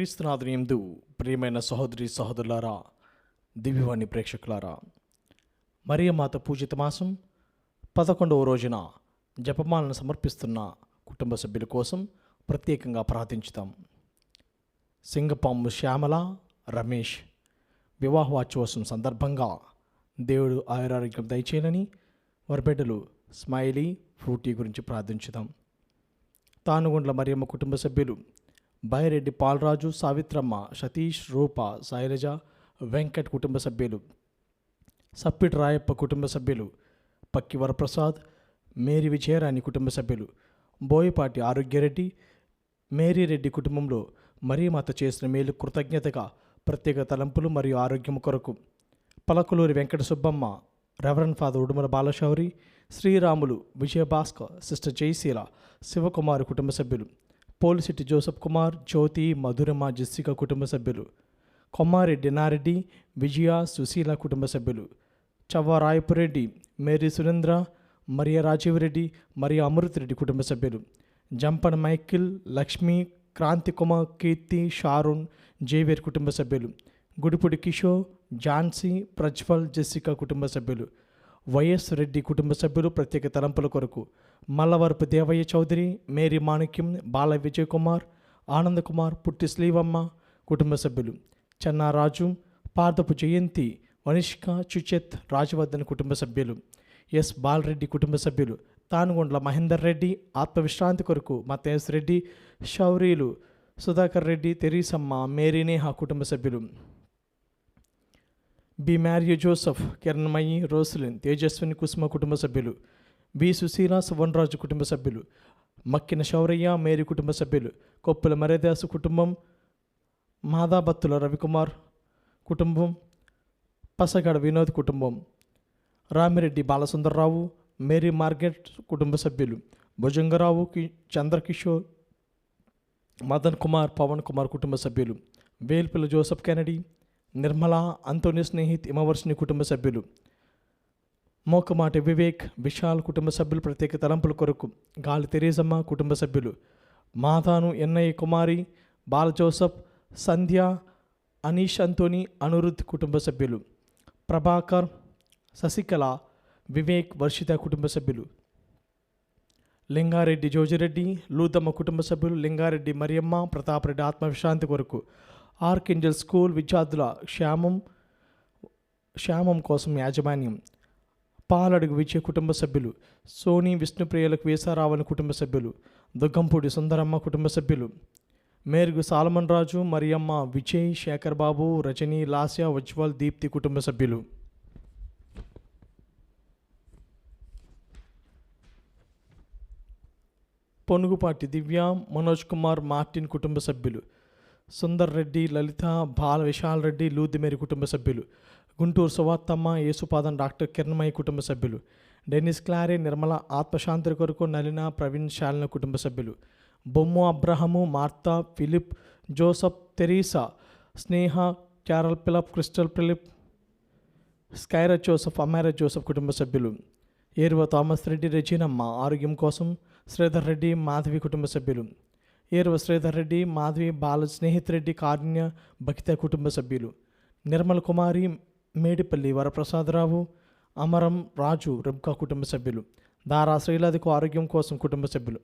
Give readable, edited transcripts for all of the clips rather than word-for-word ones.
క్రీస్తునాథుని యందు ప్రియమైన సహోదరి సహోదరులారా, దివ్యవాణి ప్రేక్షకులారా, మరియమాత పూజిత మాసం 11వ రోజున జపమాలను సమర్పిస్తున్న కుటుంబ సభ్యుల కోసం ప్రత్యేకంగా ప్రార్థించుతాం. సింగపాము శ్యామల రమేష్ వివాహ వార్షికోత్సవం సందర్భంగా దేవుడు ఆయురారోగ్యం దయచేయాలని, వారి బిడ్డలు స్మైలీ ఫ్రూటీ గురించి ప్రార్థించుదాం. తానుగుండ్ల మరియమ్మ కుటుంబ సభ్యులు బైరెడ్డి పాలరాజు, సావిత్రమ్మ, సతీష్, రూప, శైలజ, వెంకట్ కుటుంబ సభ్యులు, సప్పిటి రాయప్ప కుటుంబ సభ్యులు, పక్కి వరప్రసాద్, మేరీ విజయరాణి కుటుంబ సభ్యులు, బోయపాటి ఆరోగ్యరెడ్డి, మేరీ రెడ్డి కుటుంబంలో మరియమాత చేసిన మేలు కృతజ్ఞతగా ప్రత్యేక తలంపులు మరియు ఆరోగ్యం కొరకు Palakaluri Venkata Subbamma, reverend father Udumala Balashouri, Sriramulu, Vijayabhaskar, sister Jayasheela, Sivakumar కుటుంబ సభ్యులు, పోలిసిటి జోసఫ్ కుమార్, జ్యోతి, మధురమ, జెస్సిక కుటుంబ సభ్యులు, కొమ్మారెడ్డి నారెడ్డి, విజయ, సుశీల కుటుంబ సభ్యులు, చవ్వారాయపురెడ్డి, మేరీ సురేంద్ర, మరియ రాజీవరెడ్డి, మరియు అమృతరెడ్డి కుటుంబ సభ్యులు, జంపన మైకిల్, లక్ష్మి, క్రాంతి కుమార్, కీర్తి, షారుణ్, జేవియర్ కుటుంబ సభ్యులు, గుడిపుడి కిషోర్, ఝాన్సీ, ప్రజ్వల్, జెస్సిక కుటుంబ సభ్యులు, వైఎస్ రెడ్డి కుటుంబ సభ్యులు ప్రత్యేక తలంపుల కొరకు మల్లవరపు దేవయ్య చౌదరి, మేరీ మాణిక్యం, బాల విజయ్ కుమార్, ఆనంద్ కుమార్, పుట్టి శ్రీవమ్మ కుటుంబ సభ్యులు, చెన్నారాజు, పార్దపు జయంతి, వనిష్క, చుచెత్, రాజవర్ధన్ కుటుంబ సభ్యులు, ఎస్ బాలరెడ్డి కుటుంబ సభ్యులు, తానుగుండ్ల మహేందర్ రెడ్డి, ఆత్మవిశ్రాంతి కొరకు మతేష్ రెడ్డి, శౌరీలు, సుధాకర్ రెడ్డి, తెరీసమ్మ, మేరీ నేహ కుటుంబ సభ్యులు, B Mario Joseph, Kiranmayi, Roslin, Tejaswini, Kusuma కుటుంబ సభ్యులు, బి సుశీల, సువన్రాజు కుటుంబ సభ్యులు, మక్కిన శౌరయ్య, మేరీ కుటుంబ సభ్యులు, కొప్పుల మర్యాదాసు కుటుంబం, మాదాబత్తుల రవికుమార్ కుటుంబం, పసగడ వినోద్ కుటుంబం, రామిరెడ్డి బాలసుందర్రావు, మేరీ మార్గెట్ కుటుంబ సభ్యులు, భుజంగరావు, చంద్రకిషోర్, మదన్ కుమార్, పవన్ కుమార్ కుటుంబ సభ్యులు, వేల్పిల జోసఫ్ కెనడీ, నిర్మల, అంతోని స్నేహిత్, ఇమవర్షిని కుటుంబ సభ్యులు, మోకమాటి వివేక్, విశాల్ కుటుంబ సభ్యులు ప్రత్యేక తలంపుల కొరకు గాలి తెరీసమ్మ కుటుంబ సభ్యులు, మాతాను, ఎన్నయ్య కుమారి, బాల జోసఫ్, సంధ్య, అనీష్, అంతోని, అనురుద్ కుటుంబ సభ్యులు, ప్రభాకర్, శశికళ, వివేక్, వర్షిత కుటుంబ సభ్యులు, లింగారెడ్డి జోజిరెడ్డి, లూదమ్మ కుటుంబ సభ్యులు, లింగారెడ్డి మరియమ్మ, ప్రతాపరెడ్డి ఆత్మవిశ్రాంతి కొరకు ఆర్కేంజల్ స్కూల్ విద్యార్థుల క్షేమం కోసం యాజమాన్యం, పాలడుగు విజయ కుటుంబ సభ్యులు, సోని, విష్ణుప్రియలకు వేసారావని కుటుంబ సభ్యులు, దుగ్గంపూడి సుందరమ్మ కుటుంబ సభ్యులు, మేరుగు సాలమన్ రాజు, మరియమ్మ, విజయ్, శేఖర్ బాబు, రజని, లాస్య, ఉజ్వల్, దీప్తి కుటుంబ సభ్యులు, పొనుగుపాటి దివ్య, మనోజ్ కుమార్, మార్టిన్ కుటుంబ సభ్యులు, సుందర్ రెడ్డి, లలిత, బాల విశాల్ రెడ్డి, లూదిమేరి కుటుంబ సభ్యులు, గుంటూరు సువార్తమ్మ, యేసుపాదం, డాక్టర్ కిరణ్మయ్య కుటుంబ సభ్యులు, డెన్నిస్ క్లారే, నిర్మల, ఆత్మశాంతి కొరకు నలిన, ప్రవీణ్, శాలిన కుటుంబ సభ్యులు, Bommu Abraham, Martha, Philip, Joseph, Teresa, Sneha, Carol Philip, Crystal Philip, Skyra Joseph, Amara Joseph కుటుంబ సభ్యులు, ఏరువ థామస్ రెడ్డి, రెజీనమ్మ ఆరోగ్యం కోసం, శ్రీధర్ రెడ్డి, మాధవి కుటుంబ సభ్యులు, ఏరువ శ్రీధర్ రెడ్డి, మాధవి, బాల స్నేహిత్ రెడ్డి, కారుణ్య, భక్త కుటుంబ సభ్యులు, నిర్మల్ కుమారి, మేడిపల్లి వరప్రసాదరావు, అమరం రాజు, రిబ్కా కుటుంబ సభ్యులు, దారా శ్రీలతకు ఆరోగ్యం కోసం కుటుంబ సభ్యులు,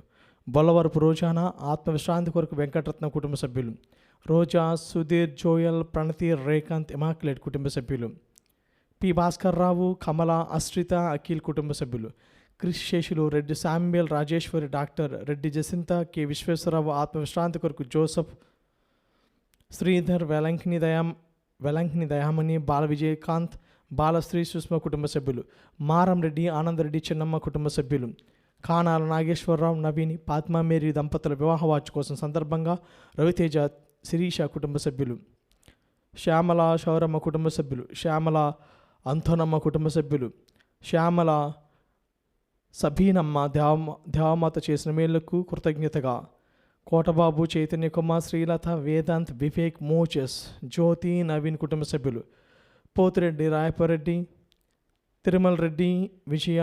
బొల్లవరపు రోజాన, ఆత్మవిశ్రాంతి కొరకు వెంకటరత్న కుటుంబ సభ్యులు, రోజా, సుధీర్, జోయల్, ప్రణతి, రేకాంత్, ఇమాక్యులేట్ కుటుంబ సభ్యులు, పి భాస్కర్ రావు, కమల, అశ్రిత, అఖిల్ కుటుంబ సభ్యులు, Krish Seshulu, Reddy Samuel, Rajeshwari, doctor Reddy Jacintha, K Visweswararao, ఆత్మవిశ్రాంతి కొరకు జోసఫ్, శ్రీధర్, వెలంకిని దయామణి, బాల విజయకాంత్, బాలశ్రీ, సుష్మ కుటుంబ సభ్యులు, మారం రెడ్డి, ఆనంద్ రెడ్డి, చిన్నమ్మ కుటుంబ సభ్యులు, కానాల నాగేశ్వరరావు, నవీన్, పాత్మా మేరీ దంపతుల వివాహ వార్షికోత్సవం సందర్భంగా రవితేజ, శిరీష కుటుంబ సభ్యులు, శ్యామల, శౌరమ్మ కుటుంబ సభ్యులు, శ్యామల, అంతోనమ్మ కుటుంబ సభ్యులు, శ్యామల, సబీనమ్మ, దేవమాత చేసిన మేళ్లకు కృతజ్ఞతగా కోటబాబు, చైతన్య కుమార్, శ్రీలత, వేదాంత్, వివేక్, మోచెస్, జ్యోతి, నవీన్ కుటుంబ సభ్యులు, పోతిరెడ్డి, రాయపరెడ్డి, తిరుమల రెడ్డి, విజయ,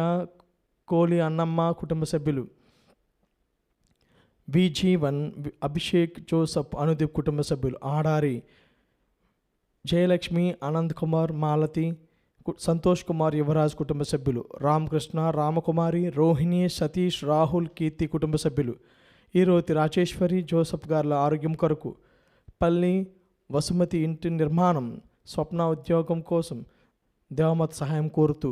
కోలి, అన్నమ్మ కుటుంబ సభ్యులు, VG1 అభిషేక్ జోసఫ్ అనుదీప్ కుటుంబ సభ్యులు, ఆడారి జయలక్ష్మి, ఆనంద్ కుమార్, మాలతి, సంతోష్ కుమార్, యువరాజ్ కుటుంబ సభ్యులు, రామకృష్ణ, రామకుమారి, రోహిణి, సతీష్, రాహుల్, కీర్తి కుటుంబ సభ్యులు, ఈరోతి రాజేశ్వరి, జోసఫ్ గార్ల ఆరోగ్యం కొరకు, పల్లి వసుమతి ఇంటి నిర్మాణం, స్వప్న ఉద్యోగం కోసం దేవమత్ సహాయం కోరుతూ,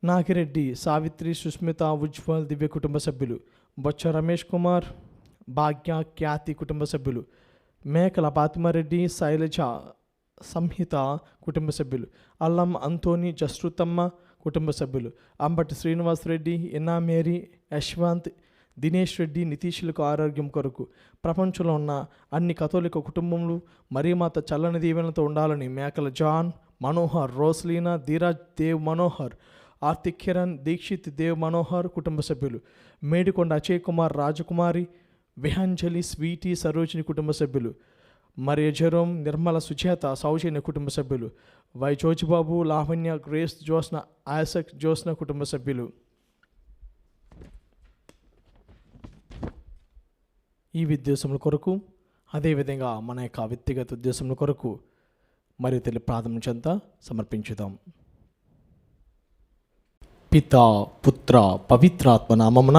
నాగిరెడ్డి, సావిత్రి, సుస్మిత, ఉజ్వల్, దివ్య కుటుంబ సభ్యులు, బొచ్చ రమేష్ కుమార్, భాగ్య, ఖ్యాతి కుటుంబ సభ్యులు, మేకల ఫాతిమారెడ్డి, శైలజ, సంహిత కుటుంబ సభ్యులు, అల్లం అంతోని, జస్రుతమ్మ కుటుంబ సభ్యులు, అంబటి శ్రీనివాస్ రెడ్డి, ఇన్నా మేరీ, యశ్వంత్, దినేష్ రెడ్డి, నితీష్లకు ఆరోగ్యం కొరకు, ప్రపంచంలో ఉన్న అన్ని కథోలిక కుటుంబములు మరీమాత చల్లని దీవెనలతో ఉండాలని మేకల జాన్, మనోహర్, రోస్లీనా, ధీరాజ్ దేవ్ మనోహర్, ఆర్తిక్ కిరణ్, దీక్షిత్ దేవ్ మనోహర్ కుటుంబ సభ్యులు, మేడికొండ అజయ్ కుమార్, రాజకుమారి, విహాంజలి, స్వీటీ, సరోజిని కుటుంబ సభ్యులు, మరియ జెరోమ్, నిర్మల, సుచేత, సౌజన్య కుటుంబ సభ్యులు, వై జోజిబాబు, లావణ్య, గ్రేస్, జ్యోత్స్న, ఆసక్, జ్యోత్స్న కుటుంబ సభ్యులు. ఈ ఉద్దేశముల కొరకు, అదేవిధంగా మన యొక్క వ్యక్తిగత ఉద్దేశముల కొరకు మరియు తెలియ ప్రార్థన చెంత సమర్పించుదాం. పితా, పుత్ర, పవిత్రాత్మ నామమున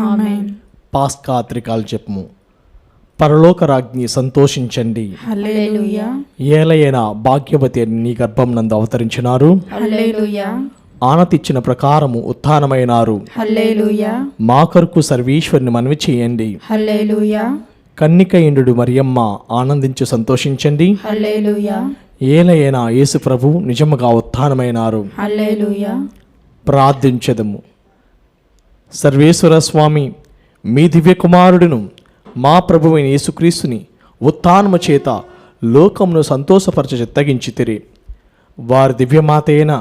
ఆమేన్. పాస్కా త్రికాలు చెప్పము. పరలోక రాజ్ఞి సంతోషించండి, హల్లెలూయా, ఏలయైన భాగ్యవతి అని నీ గర్భం నందు అవతరించినారు, హల్లెలూయా, ఆనతిచ్చిన ప్రకారము ఉత్థానమైనారు, హల్లెలూయా, మా కొరకు సర్వేశ్వరుని మనవి చేయండి. హల్లెలూయా, కన్నిక ఇండు మరియమ్మ ఆనందించి సంతోషించండి, హల్లెలూయా, ఏలయైన యేసు ప్రభు నిజముగా ఉత్థానమైనారు. హల్లెలూయా. ప్రార్థించదము. సర్వేశ్వర స్వామి, మీ దివ్య కుమారుడును మా ప్రభువైన యేసుక్రీస్తుని ఉత్థానము చేత లోకమును సంతోషపరచ చిత్తగించితిరి. వారి దివ్యమాత అయిన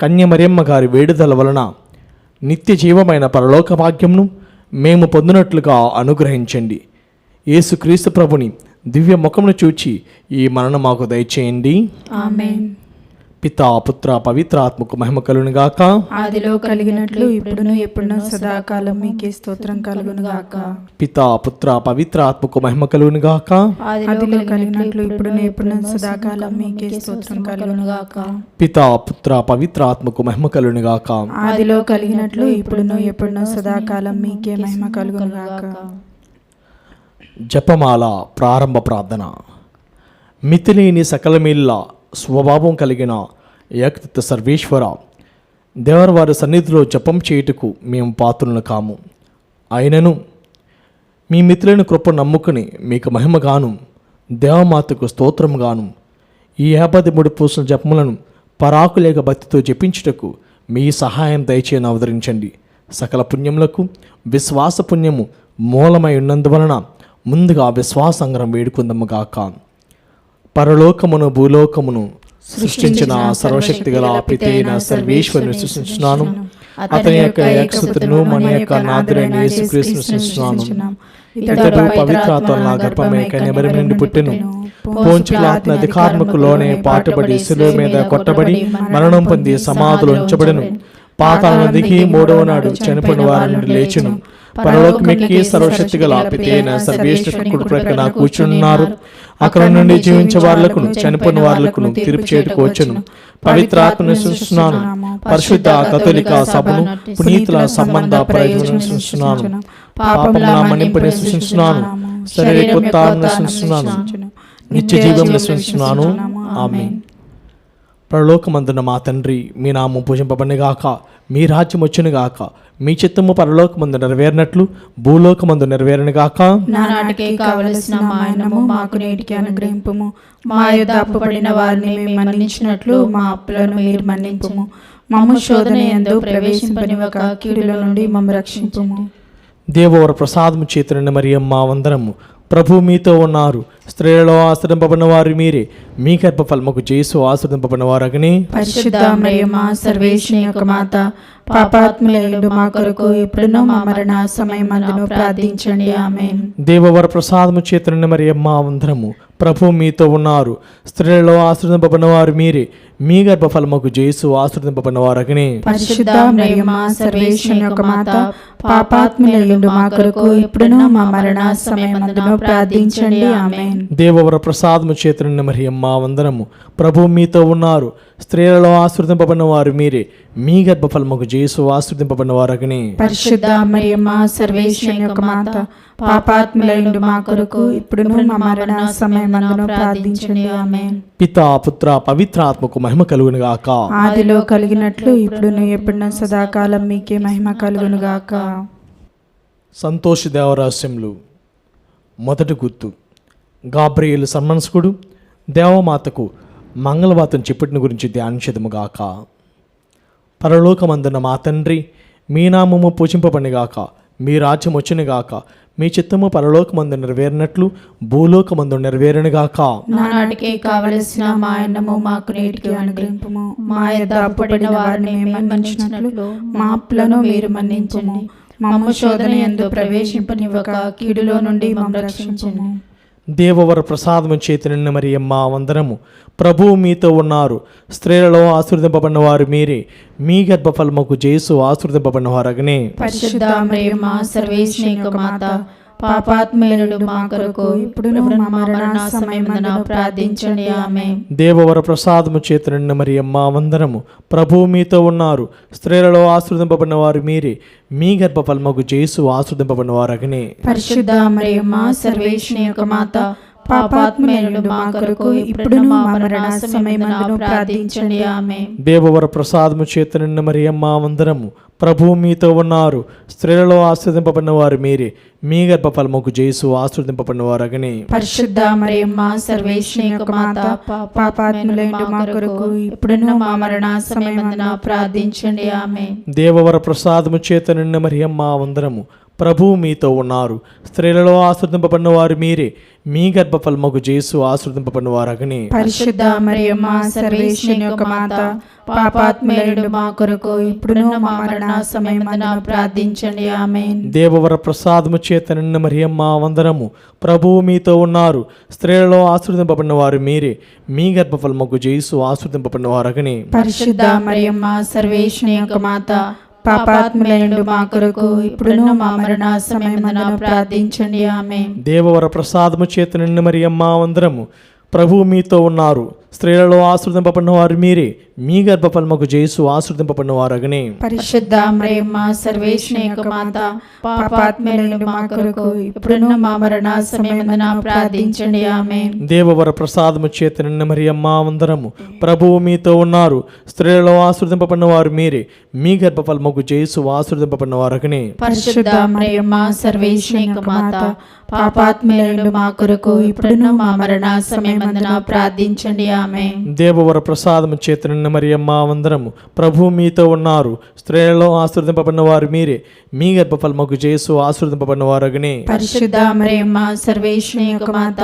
కన్యమరియమ్మ గారి వేడుదల వలన నిత్య జీవమైన పరలోక భాగ్యమును మేము పొందినట్లుగా అనుగ్రహించండి. యేసుక్రీస్తు ప్రభుని దివ్య ముఖమును చూచి ఈ మరణ మాకు దయచేయండి. ఆమేన్. పితా, పుత్ర, పవిత్రాత్మకు మహిమ కలుగును గాక. ఆదిలో కలిగినట్లు ఇప్పుడును ఎప్పుడును సదాకాలం మీకే స్తోత్రం కలుగును గాక. పితా, పుత్ర, పవిత్రాత్మకు మహిమ కలుగును గాక. ఆదిలో కలిగినట్లు ఇప్పుడును ఎప్పుడును సదాకాలం మీకే స్తోత్రం కలుగును గాక. పితా, పుత్ర, పవిత్రాత్మకు మహిమ కలుగును గాక. ఆదిలో కలిగినట్లు ఇప్పుడును ఎప్పుడును సదాకాలం మీకే మహిమ కలుగును గాక. జపమాల ప్రారంభ ప్రార్థన. మితిలేని సకలమిల్ల స్వభావం కలిగిన ఏకత్వ సర్వేశ్వర, దేవరవారి సన్నిధిలో జపం చేయుటకు మేము పాత్రులను కాము. అయినను మీ మిత్రులను కృప నమ్ముకుని మీకు మహిమగాను దేవమాతకు స్తోత్రముగాను ఈ 53 పూసల జపములను పరాకులేక భక్తితో జపించుటకు మీ సహాయం దయచేయని అవతరించండి. సకల పుణ్యములకు విశ్వాస పుణ్యము మూలమై ఉన్నందువలన ముందుగా విశ్వాసంగరం వేడుకుందము గాక. పరలోకమును భూలోకమును సృష్టించిన సర్వశక్తి గల పితైన సర్వేశ్వరుని సృష్టించున్నాను. అతని యొక్క ఏకసుతును మన యొక్క నాథుడైన యేసుక్రీస్తును సృష్టించున్నాను. ఇతడు పవిత్రాత్మ నా గర్భమే కన్యమరియము నుండి పుట్టెను. పోంచు పిలాతు అధికారముకు లోనే పాటుబడి శిలువ మీద కొట్టబడి మరణం పొంది సమాధిలో ఉంచబడెను. పాతాళ దిగి 3వ నాడు చనిపోయిన వారి నుండి లేచెను. పరలోకమెక్కి సర్వశక్తి గల పితైన సర్వేశ్వరుని కుడి ప్రక్కన కూర్చున్నారు. అక్కడ నుండి జీవించే వారులకును చనిపోయిన వారులకును తీర్పు చేయుటకు వచ్చెను. పవిత్రాత్మను సృష్టిస్తున్నాను. పరిశుద్ధ కథోలిక సభను పునీతుల సంబంధ ప్రయోజనం సృష్టిస్తున్నాను. పాపముల మన్నింపుని సృష్టిస్తున్నాను. శారీరక ఉత్థానమును సృష్టిస్తున్నాను. నిత్య జీవమును సృష్టిస్తున్నాను. ఆమేన్. పరలోకమందున మా తండ్రి, మీ నామం పూజింపబడినగాక, మీ రాజ్యం వచ్చునుగాక, మీ చిత్తము పరలోకమందు నెరవేరినట్లు భూలోకమందు నెరవేరునుగాక. నానాటికి కావలసిన మా అన్నము మాకు నేటికి అనుగ్రహింపుము. మా యొద్ద అప్పుపడిన వారిని మేము మన్నించినట్లు మా అప్పులను మీరు మన్నింపుము. మమ్ము శోధన యందు ప్రవేశింపనివ్వక కీడుల నుండి మమ్ము రక్షింపుము. దేవవర ప్రసాదము చేతున్న మరియమ్మ వందనము. ప్రభు మీతో ఉన్నారు. స్త్రీలలో ఆశ్రదింపబడిన వారు మీరే, మీ గర్భఫలముకు యేసు ఆశ్రదింపబడిన వారగనే. పరిశుద్ధ మరియమ్మ సర్వేశ్వరుని యొక్క మాత, పాపాత్ములైన మా కొరకు ఇప్పుడును మా మరణ సమయమందును ప్రార్థించండి. ఆమేన్. దేవవర ప్రసాదము చేతనున్న మరియమ్మ వందనము. ప్రభు మీతో ఉన్నారు. స్త్రీలలో ఆశ్రదింపబడిన వారు మీరే, మీ గర్భఫలముకు యేసు ఆశ్రదింపబడిన వారగనే. పరిశుద్ధ మరియమ్మ సర్వేశ్వరుని యొక్క మాత, పాపాత్ములైన మా కొరకు ఇప్పుడును మా మరణ సమయమందును ప్రార్థించండి. ఆమేన్. దేవవర ప్రసాదము చేతనున్న మరియమ్మ వందనము. ప్రభు మీతో ఉన్నారు. స్త్రీలలో ఆశ్రదింపబడిన వారు మీరే, మీ గర్భఫలముకు యేసు ఆశ్రదింపబడిన వారగనే. పరిశుద్ధ మరియమ్మ సర్వేశ్వరుని యొక్క మాత, పాపాత్ములైన మా కొరకు ఇప్పుడును మా మరణ సమయమందును ప్రార్థించండి. ఆమేన్. పితా పుత్ర పవిత్రాత్మకు మహిమ కలుగును గాక. ఆదిలో కలిగినట్లు ఇప్పుడును ఎప్పుడును సదాకాలం మీకే మహిమ కలుగును గాక. సంతోష దేవరహస్యములు. మొదటి గుర్తు. గాబ్రియేలు సన్మనస్కుడు దేవమాతకు మంగళవాతం చెప్పటిన గురించి ధ్యానించదుముగాక. పరలోకమందున్న మా తండ్రి, మీ నామము పూజింపబడినగాక, మీ రాజ్యం వచ్చునుగాక, మీ చిత్తము పరలోకమందు నెరవేరినట్లు భూలోకమందు నెరవేరునుగాక. నానాటికి కావలసిన మా అన్నము మాకు నేటికి అనుగ్రహింపుము. మా యొద్ద అప్పుపడిన వారిని మేము మన్నించినట్లు మా అప్పులను మీరు మన్నించండి. మమ్ము శోధన యందు ప్రవేశింపనివ్వక కీడులో నుండి మమ్ము రక్షించండి. దేవవర ప్రసాదము చేతనున్న మరియమ్మ వందనము. ప్రభువు మీతో ఉన్నారు. స్త్రీలలో ఆశీర్వదింపబడిన వారు మీరే, మీ గర్భఫలముకు యేసు ఆశీర్వదింపబడిన వారగనే. పరిశుద్ధ మరియమ్మ సర్వేశ్వరుని యొక్క మాత, పాపాత్ములైన మా కొరకు ఇప్పుడును మా మరణ సమయమందున ప్రార్థించండి. ఆమేన్. దేవవర ప్రసాదము చేతనున్న మరియమ్మ వందనము. ప్రభువు మీతో ఉన్నారు. స్త్రీలలో ఆశీర్వదింపబడిన వారు మీరే, మీ గర్భఫలముకు యేసు ఆశీర్వదింపబడిన వారగనే. పరిశుద్ధ మరియమ్మ సర్వేశ్వరుని యొక్క మాత, పాపాత్ములైన మా కొరకు ఇప్పుడును మా మరణ సమయమందున ప్రార్థించండి. ఆమేన్. దేవవర ప్రసాదము చేతనున్న మరియమ్మ వందనము. ప్రభువు మీతో ఉన్నారు. స్త్రీలలో ఆశీర్వదింపబడిన వారు మీరే, మీ గర్భఫలముకు యేసు ఆశీర్వదింపబడిన వారగనే. పరిశుద్ధ మరియమ్మ సర్వేశ్వరుని యొక్క మాత, పాపాత్ములైన మా కొరకు ఇప్పుడును మా మరణ సమయమందున ప్రార్థించండి. ఆమేన్. దేవవర ప్రసాదము చేతనున్న మరియమ్మ వందనము. ప్రభువు మీతో ఉన్నారు. స్త్రీలలో ఆశీర్వదింపబడిన వారు మీరే, మీ గర్భఫలముకు యేసు ఆశీర్వదింపబడిన వారగనే. పరిశుద్ధ మరియమ్మ సర్వేశ్వరుని యొక్క మాత, పాపాత్ములైన మా కొరకు ఇప్పుడును మా మరణ సమయమందున ప్రార్థించండి. ఆమేన్. దేవవర ప్రసాదము చేతనున్న మరియమ్మ వందనము. ప్రభువు మీతో ఉన్నారు. స్త్రీలలో ఆశీర్వదింపబడిన వారు మీరే, మీ గర్భఫలముకు యేసు ఆశీర్వదింపబడిన వారగనే. పరిశుద్ధ మరియమ్మ సర్వేశ్వరుని యొక్క మాత, పాపాత్ములైన మా కొరకు ఇప్పుడును మా మరణ సమయమందున ప్రార్థించండి. ఆమేన్. దేవవర ప్రసాదము చేతనున్న మరియమ్మ వందనము. ప్రభువు మీతో ఉన్నారు. స్త్రీలలో ఆశీర్వదింపబడిన వారు మీరే, మీ గర్భఫలముకు యేసు ఆశీర్వదింపబడిన వారగనే. పరిశుద్ధ మరియమ్మ సర్వేశ్వరుని యొక్క మాత, పాపాత్ములైన మా కొరకు ఇప్పుడును మా మరణ సమయమందున ప్రార్థించండి. ఆమేన్. దేవవర ప్రసాదము చేతనున్న మరియమ్మ వందనము. ప్రభువు మీతో ఉన్నారు. స్త్రీలలో ఆశీర్వదింపబడిన వారు మీరే, మీ గర్భఫలముకు యేసు ఆశీర్వదింపబడిన వారగనే. పరిశుద్ధ మరియమ్మ సర్వేశ్వరుని యొక్క మాత, పాపాత్ములైన మా కొరకు ఇప్పుడును మా మరణ సమయమందున ప్రార్థించండి. ఆమేన్. దేవవర ప్రసాదము చేతనున్న మరియమ్మ వందనము. ప్రభువు మీతో ఉన్నారు. స్త్రీలలో ఆశీర్వదింపబడిన వారు మీరే, మీ గర్భఫలముకు యేసు ఆశీర్వదింపబడిన వారగనే. పరిశుద్ధ మరియమ్మ సర్వేశ్వరుని యొక్క మాత,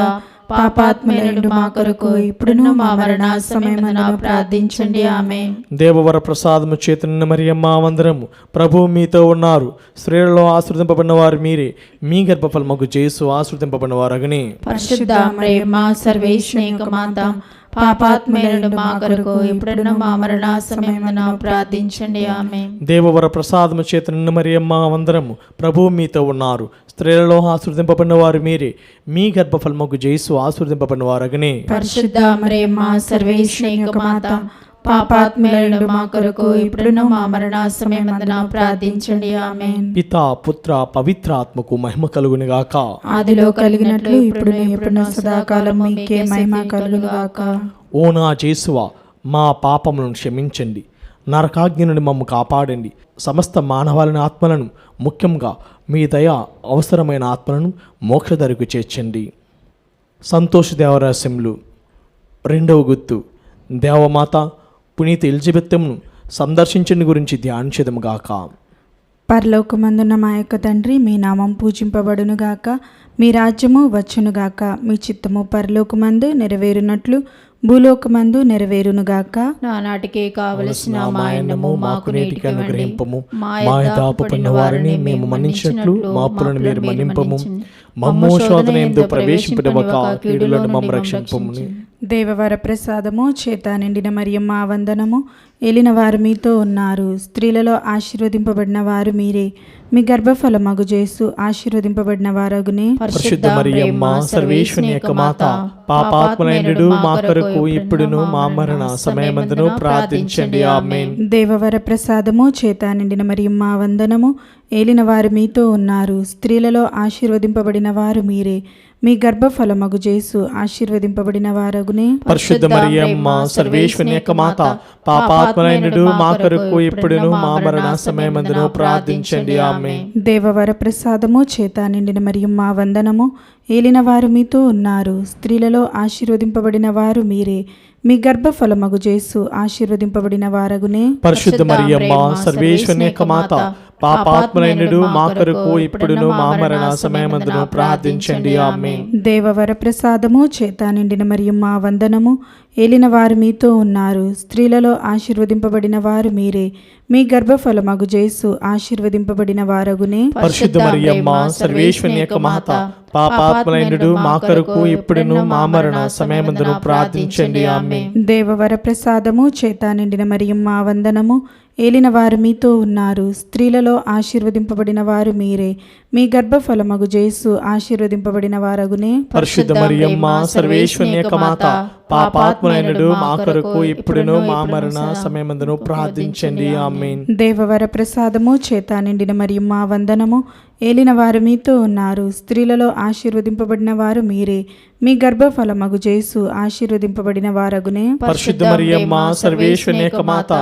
పాపాత్ములైన మా కొరకు ఇప్పుడును మా మరణ సమయమందున ప్రార్థించండి. ఆమేన్. దేవవర ప్రసాదము చేతనున్న మరియమ్మ వందనము. ప్రభువు మీతో ఉన్నారు. స్త్రీలలో ఆశీర్వదింపబడిన వారు మీరే, మీ గర్భఫలముకు యేసు ఆశీర్వదింపబడిన వారగనే. పరిశుద్ధ మరియమ్మ సర్వేశ్వరుని యొక్క మాత, పాపాత్ములైన మా కొరకు ఇప్పుడును మా మరణ సమయమందున ప్రార్థించండి. ఆమేన్. దేవవర ప్రసాదము చేతనున్న మరియమ్మ వందనము. ప్రభువు మీతో ఉన్నారు. స్త్రీలలో ఆశీర్వదింపబడిన వారు మీరే, మీ గర్భఫలముకు యేసు ఆశీర్వదింపబడిన వారగనే. పరిశుద్ధ మరియమ్మ సర్వేశ్వరుని యొక్క మాత, పాపాత్ములైన మా కొరకు ఇప్పుడును మా మరణ సమయమందున ప్రార్థించండి. ఆమేన్. పితా పుత్ర పవిత్రాత్మకు మహిమ కలుగునుగాక. ఆదిలో కలిగినట్లు ఇప్పుడును ఎప్పుడును సదాకాలం మీకే మహిమ కలుగును గాక. ఓ నా యేసువా, మా పాపములను క్షమించండి, నరకాగ్ని నుండి మమ్ము కాపాడండి, సమస్త మానవాళిని ఆత్మలను, ముఖ్యంగా మీ దయ అవసరమైన ఆత్మలను మోక్షదరికి చేర్చండి. సంతోష దేవరహస్యములు. రెండవ గుర్తు. దేవమాత పునీత ఎలిజబెత్తును సందర్శించని గురించి ధ్యానించదముగాక. పరలోకమందున్న మా యొక్క తండ్రి, మీ నామం పూజింపబడునుగాక, మీ రాజ్యము వచ్చునుగాక, మీ చిత్తము పరలోకమందు నెరవేరునట్లు భూలోకమందు నెరవేరునుగాక. నానాటికి కావలసిన మా అన్నము మాకు నేటికి అనుగ్రహింపము. మా మా యథార్థ పడిన వారిని మేము మన్నించినట్లు మా అప్పులను మీరు మన్నింపము. మమ్ము శోధన యందు ప్రవేశింపనివ్వక కీడులను మమ్ము రక్షింపము. దేవవర ప్రసాదము చేత నిండిన మరియమ్మ వందనము. ఏలిన వారు మీతో ఉన్నారు, స్త్రీలలో ఆశీర్వదింపబడిన వారు మీరే, మీ గర్భఫలమగు జేసు ఆశీర్వదింపబడిన వారగునే. పరిశుద్ధ మరియమ్మ సర్వేశ్వరుని యొక్క మాత, పాపాత్ములైనడు మా కొరకు ఇప్పుడును మా మరణ సమయమందును ప్రార్థించండి. ఆమేన్. దేవవర ప్రసాదము చేత నిండిన మరియమ్మ వందనము. ఏలిన వారు మీతో ఉన్నారు, స్త్రీలలో ఆశీర్వదింపబడిన వారు మీరే, మీ గర్భఫలమగు జేసు ఆశీర్వదింపబడిన వారగునే. పరిశుద్ధ మరియమ్మ సర్వేశ్వరుని యొక్క మాత, పాపాత్ములైనడు మా కొరకు ఇప్పుడును మా మరణ సమయమందును ప్రార్థించండి. ఆమేన్. దేవవర ప్రసాదము చేత నిండిన మరియమ్మ వందనము. ఏలిన వారు మీతో ఉన్నారు, స్త్రీలలో ఆశీర్వదింపబడిన వారు మీరే, మీ గర్భఫలమగు జేసు ఆశీర్వదింపబడిన వారగునే. పరిశుద్ధ మరియమ్మ సర్వేశ్వరుని యొక్క మాత, పాపాత్ములైనడు మా కొరకు ఇప్పుడును మా మరణ సమయమందును ప్రార్థించండి. ఆమేన్. దేవవర ప్రసాదము చేత నిండిన మరియమ్మ వందనము. ఏలిన వారు మీతో ఉన్నారు, స్త్రీలలో ఆశీర్వదింపబడిన వారు మీరే, మీ గర్భఫలమగు జేసు ఆశీర్వదింపబడిన వారగునే. పరిశుద్ధ మరియమ్మ సర్వేశ్వరుని యొక్క మాత, పాపాత్ములైనడు మా కొరకు ఇప్పుడును మా మరణ సమయమందును ప్రార్థించండి. ఆమేన్. దేవవర ప్రసాదము చేత నిండిన మరియమ్మ వందనము. ఏలిన వారు మీతో ఉన్నారు, స్త్రీలలో ఆశీర్వదింపబడిన వారు మీరే, మీ గర్భఫలమగు జేసు ఆశీర్వదింపబడిన వారగునే. పరిశుద్ధ మరియమ్మ సర్వేశ్వరుని యొక్క మాత, పాపాత్ములైనడు మా కొరకు ఇప్పుడును మా మరణ సమయమందును ప్రార్థించండి. ఆమేన్. దేవవర ప్రసాదము చేత నిండిన మరియమ్మ వందనము. ఏలిన వారు మీతో ఉన్నారు, స్త్రీలలో ఆశీర్వదింపబడిన వారు మీరే, మీ గర్భఫలమగు జేసు ఆశీర్వదింపబడిన వారగునే. పరిశుద్ధ మరియమ్మ సర్వేశ్వరుని యొక్క మాత,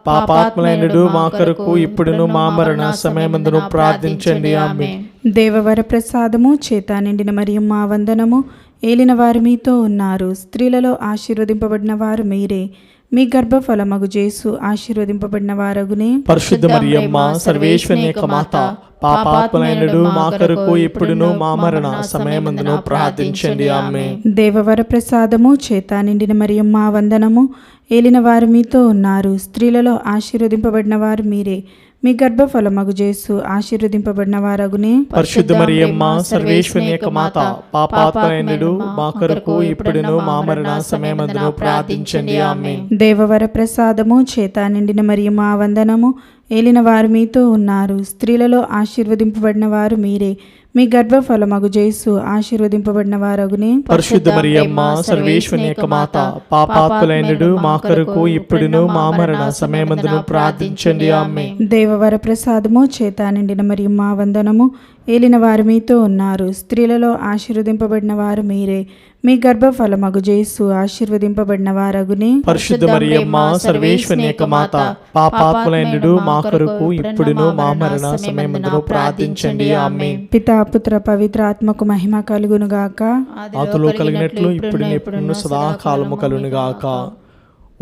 పాపాత్ములైనడు మా కొరకు ఇప్పుడును మా మరణ సమయమందును ప్రార్థించండి. ఆమేన్. దేవవర ప్రసాదము చేత నిండిన మరియమ్మ వందనము. ఏలిన వారు మీతో ఉన్నారు, స్త్రీలలో ఆశీర్వదింపబడిన వారు మీరే, మీ గర్భఫలమగు జేసు ఆశీర్వదింపబడిన వారగునే. పరిశుద్ధ మరియమ్మ సర్వేశ్వరుని యొక్క మాత, పాపాత్ములైనడు మా కొరకు ఇప్పుడును మా మరణ సమయమందును ప్రార్థించండి. ఆమేన్. దేవవర ప్రసాదము చేత నిండిన మరియమ్మ వందనము. ఏలిన వారు మీతో ఉన్నారు, స్త్రీలలో ఆశీర్వదింపబడిన వారు మీరే, మీ గర్భఫలమగు జేసు ఆశీర్వదింపబడిన వారగునే. పరిశుద్ధ మరియమ్మ సర్వేశ్వరుని యొక్క మాత, పాపాత్ములైనడు మా కొరకు ఇప్పుడును మా మరణ సమయమందును ప్రార్థించండి. ఆమేన్. దేవవర ప్రసాదము చేత నిండిన మరియమ్మ వందనము. ఏలిన వారు మీతో ఉన్నారు, స్త్రీలలో ఆశీర్వదింపబడిన వారు మీరే, మీ గర్భఫలమగు జేసు ఆశీర్వదింపబడిన వారగునే. పరిశుద్ధ మరియమ్మ సర్వేశ్వరుని యొక్క మాత, పాపాత్ములైనడు మా కొరకు ఇప్పుడును మా మరణ సమయమందును ప్రార్థించండి. ఆమేన్. దేవవర ప్రసాదము చేత నిండిన మరియమ్మ వందనము. ఏలిన వారు మీతో ఉన్నారు, స్త్రీలలో ఆశీర్వదింపబడిన వారు మీరే, మీ గర్భఫలమగు జేసు ఆశీర్వదింపబడిన వారగునే. పరిశుద్ధ మరియమ్మ సర్వేశ్వరుని యొక్క మాత, పాపాత్ములైనడు మా కొరకు ఇప్పుడును మా మరణ సమయమందును ప్రార్థించండి. ఆమేన్. పితా పుత్ర పవిత్ర ఆత్మకు మహిమ కలుగునుగాక. ఆతులో కలిగినట్లు ఇప్పుడు ఎప్పుడును సదాకాలము కలుగునుగాక.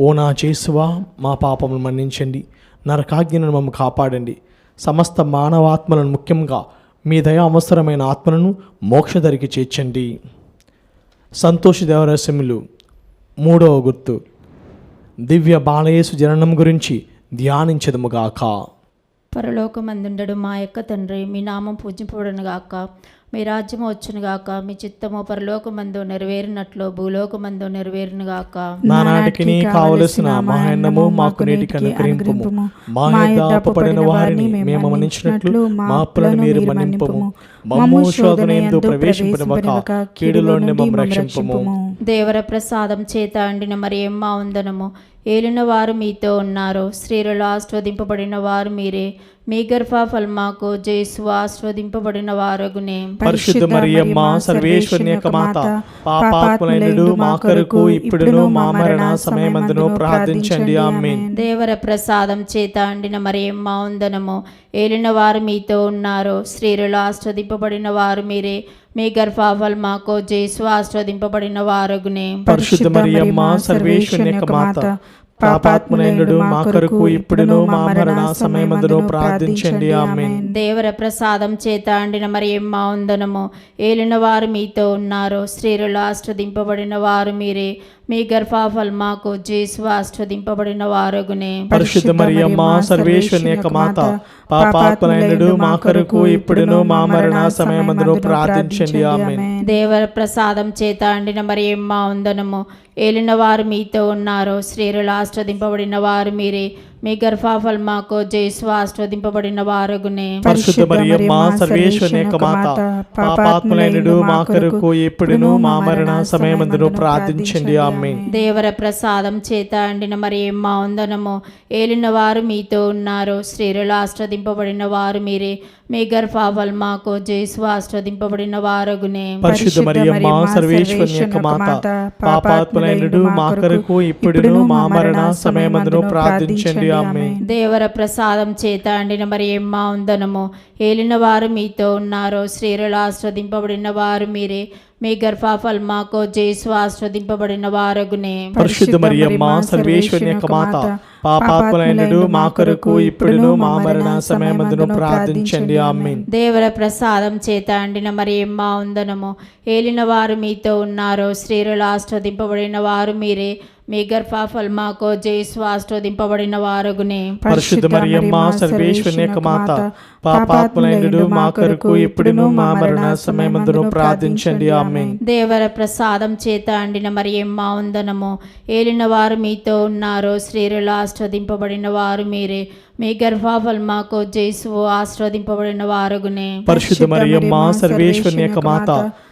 ఓ నా యేసువా, మా పాపములు మన్నించండి, నరకాజ్ఞను మమ్ము కాపాడండి, సమస్త మానవాత్మలను ముఖ్యంగా మీ దయ అవసరమైన ఆత్మలను మోక్షదరికి చేర్చండి. సంతోష దేవరహస్యములు 3వ గుర్తు, దివ్య బాలయేసు జననం గురించి ధ్యానించదముగాక. పరలోకమందుండడు మా యొక్క తండ్రి, మీ నామం పూజింపబడునుగాక, మీ రాజ్యము వచ్చునుగాక, మీ చిత్తము పరలోకమందు నెరవేరినట్లు భూలోకమందు నెరవేరునుగాక. నానాటికి కావలసిన మహాన్నము మాకు నేటికి అనుగ్రహింపుము. మా యథార్థ పడిన వారిని మేము మన్నించినట్లు మా అప్పులను మీరు మన్నింపుము. మమ్ము శోధన యందు ప్రవేశింపనివ్వక కీడులో నుండి మమ్ము రక్షింపుము. దేవర ప్రసాదం చేత అండిన మరియమ్మ వందనము. ఏలిన వారు మీతో ఉన్నారు, స్త్రీలలో ఆస్వాదింపబడిన వారు మీరే, మీ గర్భఫలమగు జేసు ఆస్వాదింపబడిన వారగునే. పరిశుద్ధ మరియమ్మ సర్వేశ్వరుని యొక్క మాత, పాపాత్ములైనడు మా కొరకు ఇప్పుడును మా మరణ సమయమందును ప్రార్థించండి. ఆమేన్. దేవర ప్రసాదం చేత అండిన మరియమ్మ వందనము. ఏలిన వారు మీతో ఉన్నారు, స్త్రీలలో ఆస్వాదింపబడిన వారు మీరే, మీ గర్భఫలమగు జేసు ఆస్వాదింపబడిన వారగునే. పరిశుద్ధ మరియమ్మ సర్వేశ్వరుని యొక్క మాత, పాపాత్ములైనడు మా కొరకు ఇప్పుడును మా మరణ సమయమందును ప్రార్థించండి. ఆమేన్. దేవర ప్రసాదం చేత అండిన మరియమ్మ వందనము. ఏలిన వారు మీతో ఉన్నారు, స్త్రీలలో ఆశీర్వదింపబడిన వారు మీరే. మీ గర్భఫలమాకు జేసు ఆశీర్వదింపబడిన వారగునే. పరిశుద్ధ మరియమ్మ సర్వేశ్వరుని యొక్క మాత, పాపాత్ములైనడు మా కొరకు ఇప్పుడును మా మరణ సమయమందును ప్రార్థించండి. ఆమేన్. దేవర ప్రసాదం చేత అండిన మరియమ్మ వందనము. ఏలిన వారు మీతో ఉన్నారు, స్త్రీలలో ఆశీర్వదింపబడిన వారు మీరే. మీ గర్భఫలమాకు జేసు ఆశీర్వదింపబడిన వారగునే. పరిశుద్ధ మరియమ్మ సర్వేశ్వరుని యొక్క మాత, పాపాత్ములైనడు మా కొరకు ఇప్పుడును మా మరణ సమయమందును ప్రార్థించండి. ఆమేన్. దేవర ప్రసాదం చేత అండిన మరియమ్మ వందనము. ఏలిన వారు మీతో ఉన్నారు, స్త్రీలలో ఆశీర్వదింపబడిన వారు మీరే. మీ గర్భఫలమాకు జేసు ఆశీర్వదింపబడిన వారగునే. పరిశుద్ధ మరియమ్మ సర్వేశ్వరుని యొక్క మాత, పాపాత్ములైనడు మా కొరకు ఇప్పుడును మా మరణ సమయమందును ప్రార్థించండి. ఆమేన్. దేవర ప్రసాదం చేత అండిన మరియమ్మ వందనము. ఏలిన వారు మీతో ఉన్నారు, స్త్రీలలో ఆశీర్వదింపబడిన వారు మీరే. మీ గర్భఫలమాకు జేసు ఆశీర్వదింపబడిన వారగునే. పరిశుద్ధ మరియమ్మ సర్వేశ్వరుని యొక్క మాత, పాపాత్ములైనడు మా కొరకు ఇప్పుడును మా మరణ సమయమందును ప్రార్థించండి. ఆమేన్. దేవర ప్రసాదం చేత అండిన మరియమ్మ వందనము. ఏలిన వారు మీతో ఉన్నారు, స్త్రీలలో ఆశీర్వదింపబడిన వారు మీరే. మీ గర్భఫలమాకు జేసు ఆశీర్వదింపబడిన వారగునే. పరిశుద్ధ మరియమ్మ సర్వేశ్వరుని యొక్క మాత, పాపాత్ములైనడు మా కొరకు ఇప్పుడును మా మరణ సమయమందును ప్రార్థించండి. ఆమేన్. దేవర ప్రసాదం చేత అండిన మరియమ్మ వందనము. ఏలిన వారు మీతో ఉన్నారు, స్త్రీలలో ఆశీర్వదింపబడిన వారు మీరే. మీ గర్భఫలమాకు జేసు ఆశీర్వదింపబడిన వారగునే. పరిశుద్ధ మరియమ్మ సర్వేశ్వరుని యొక్క మాత,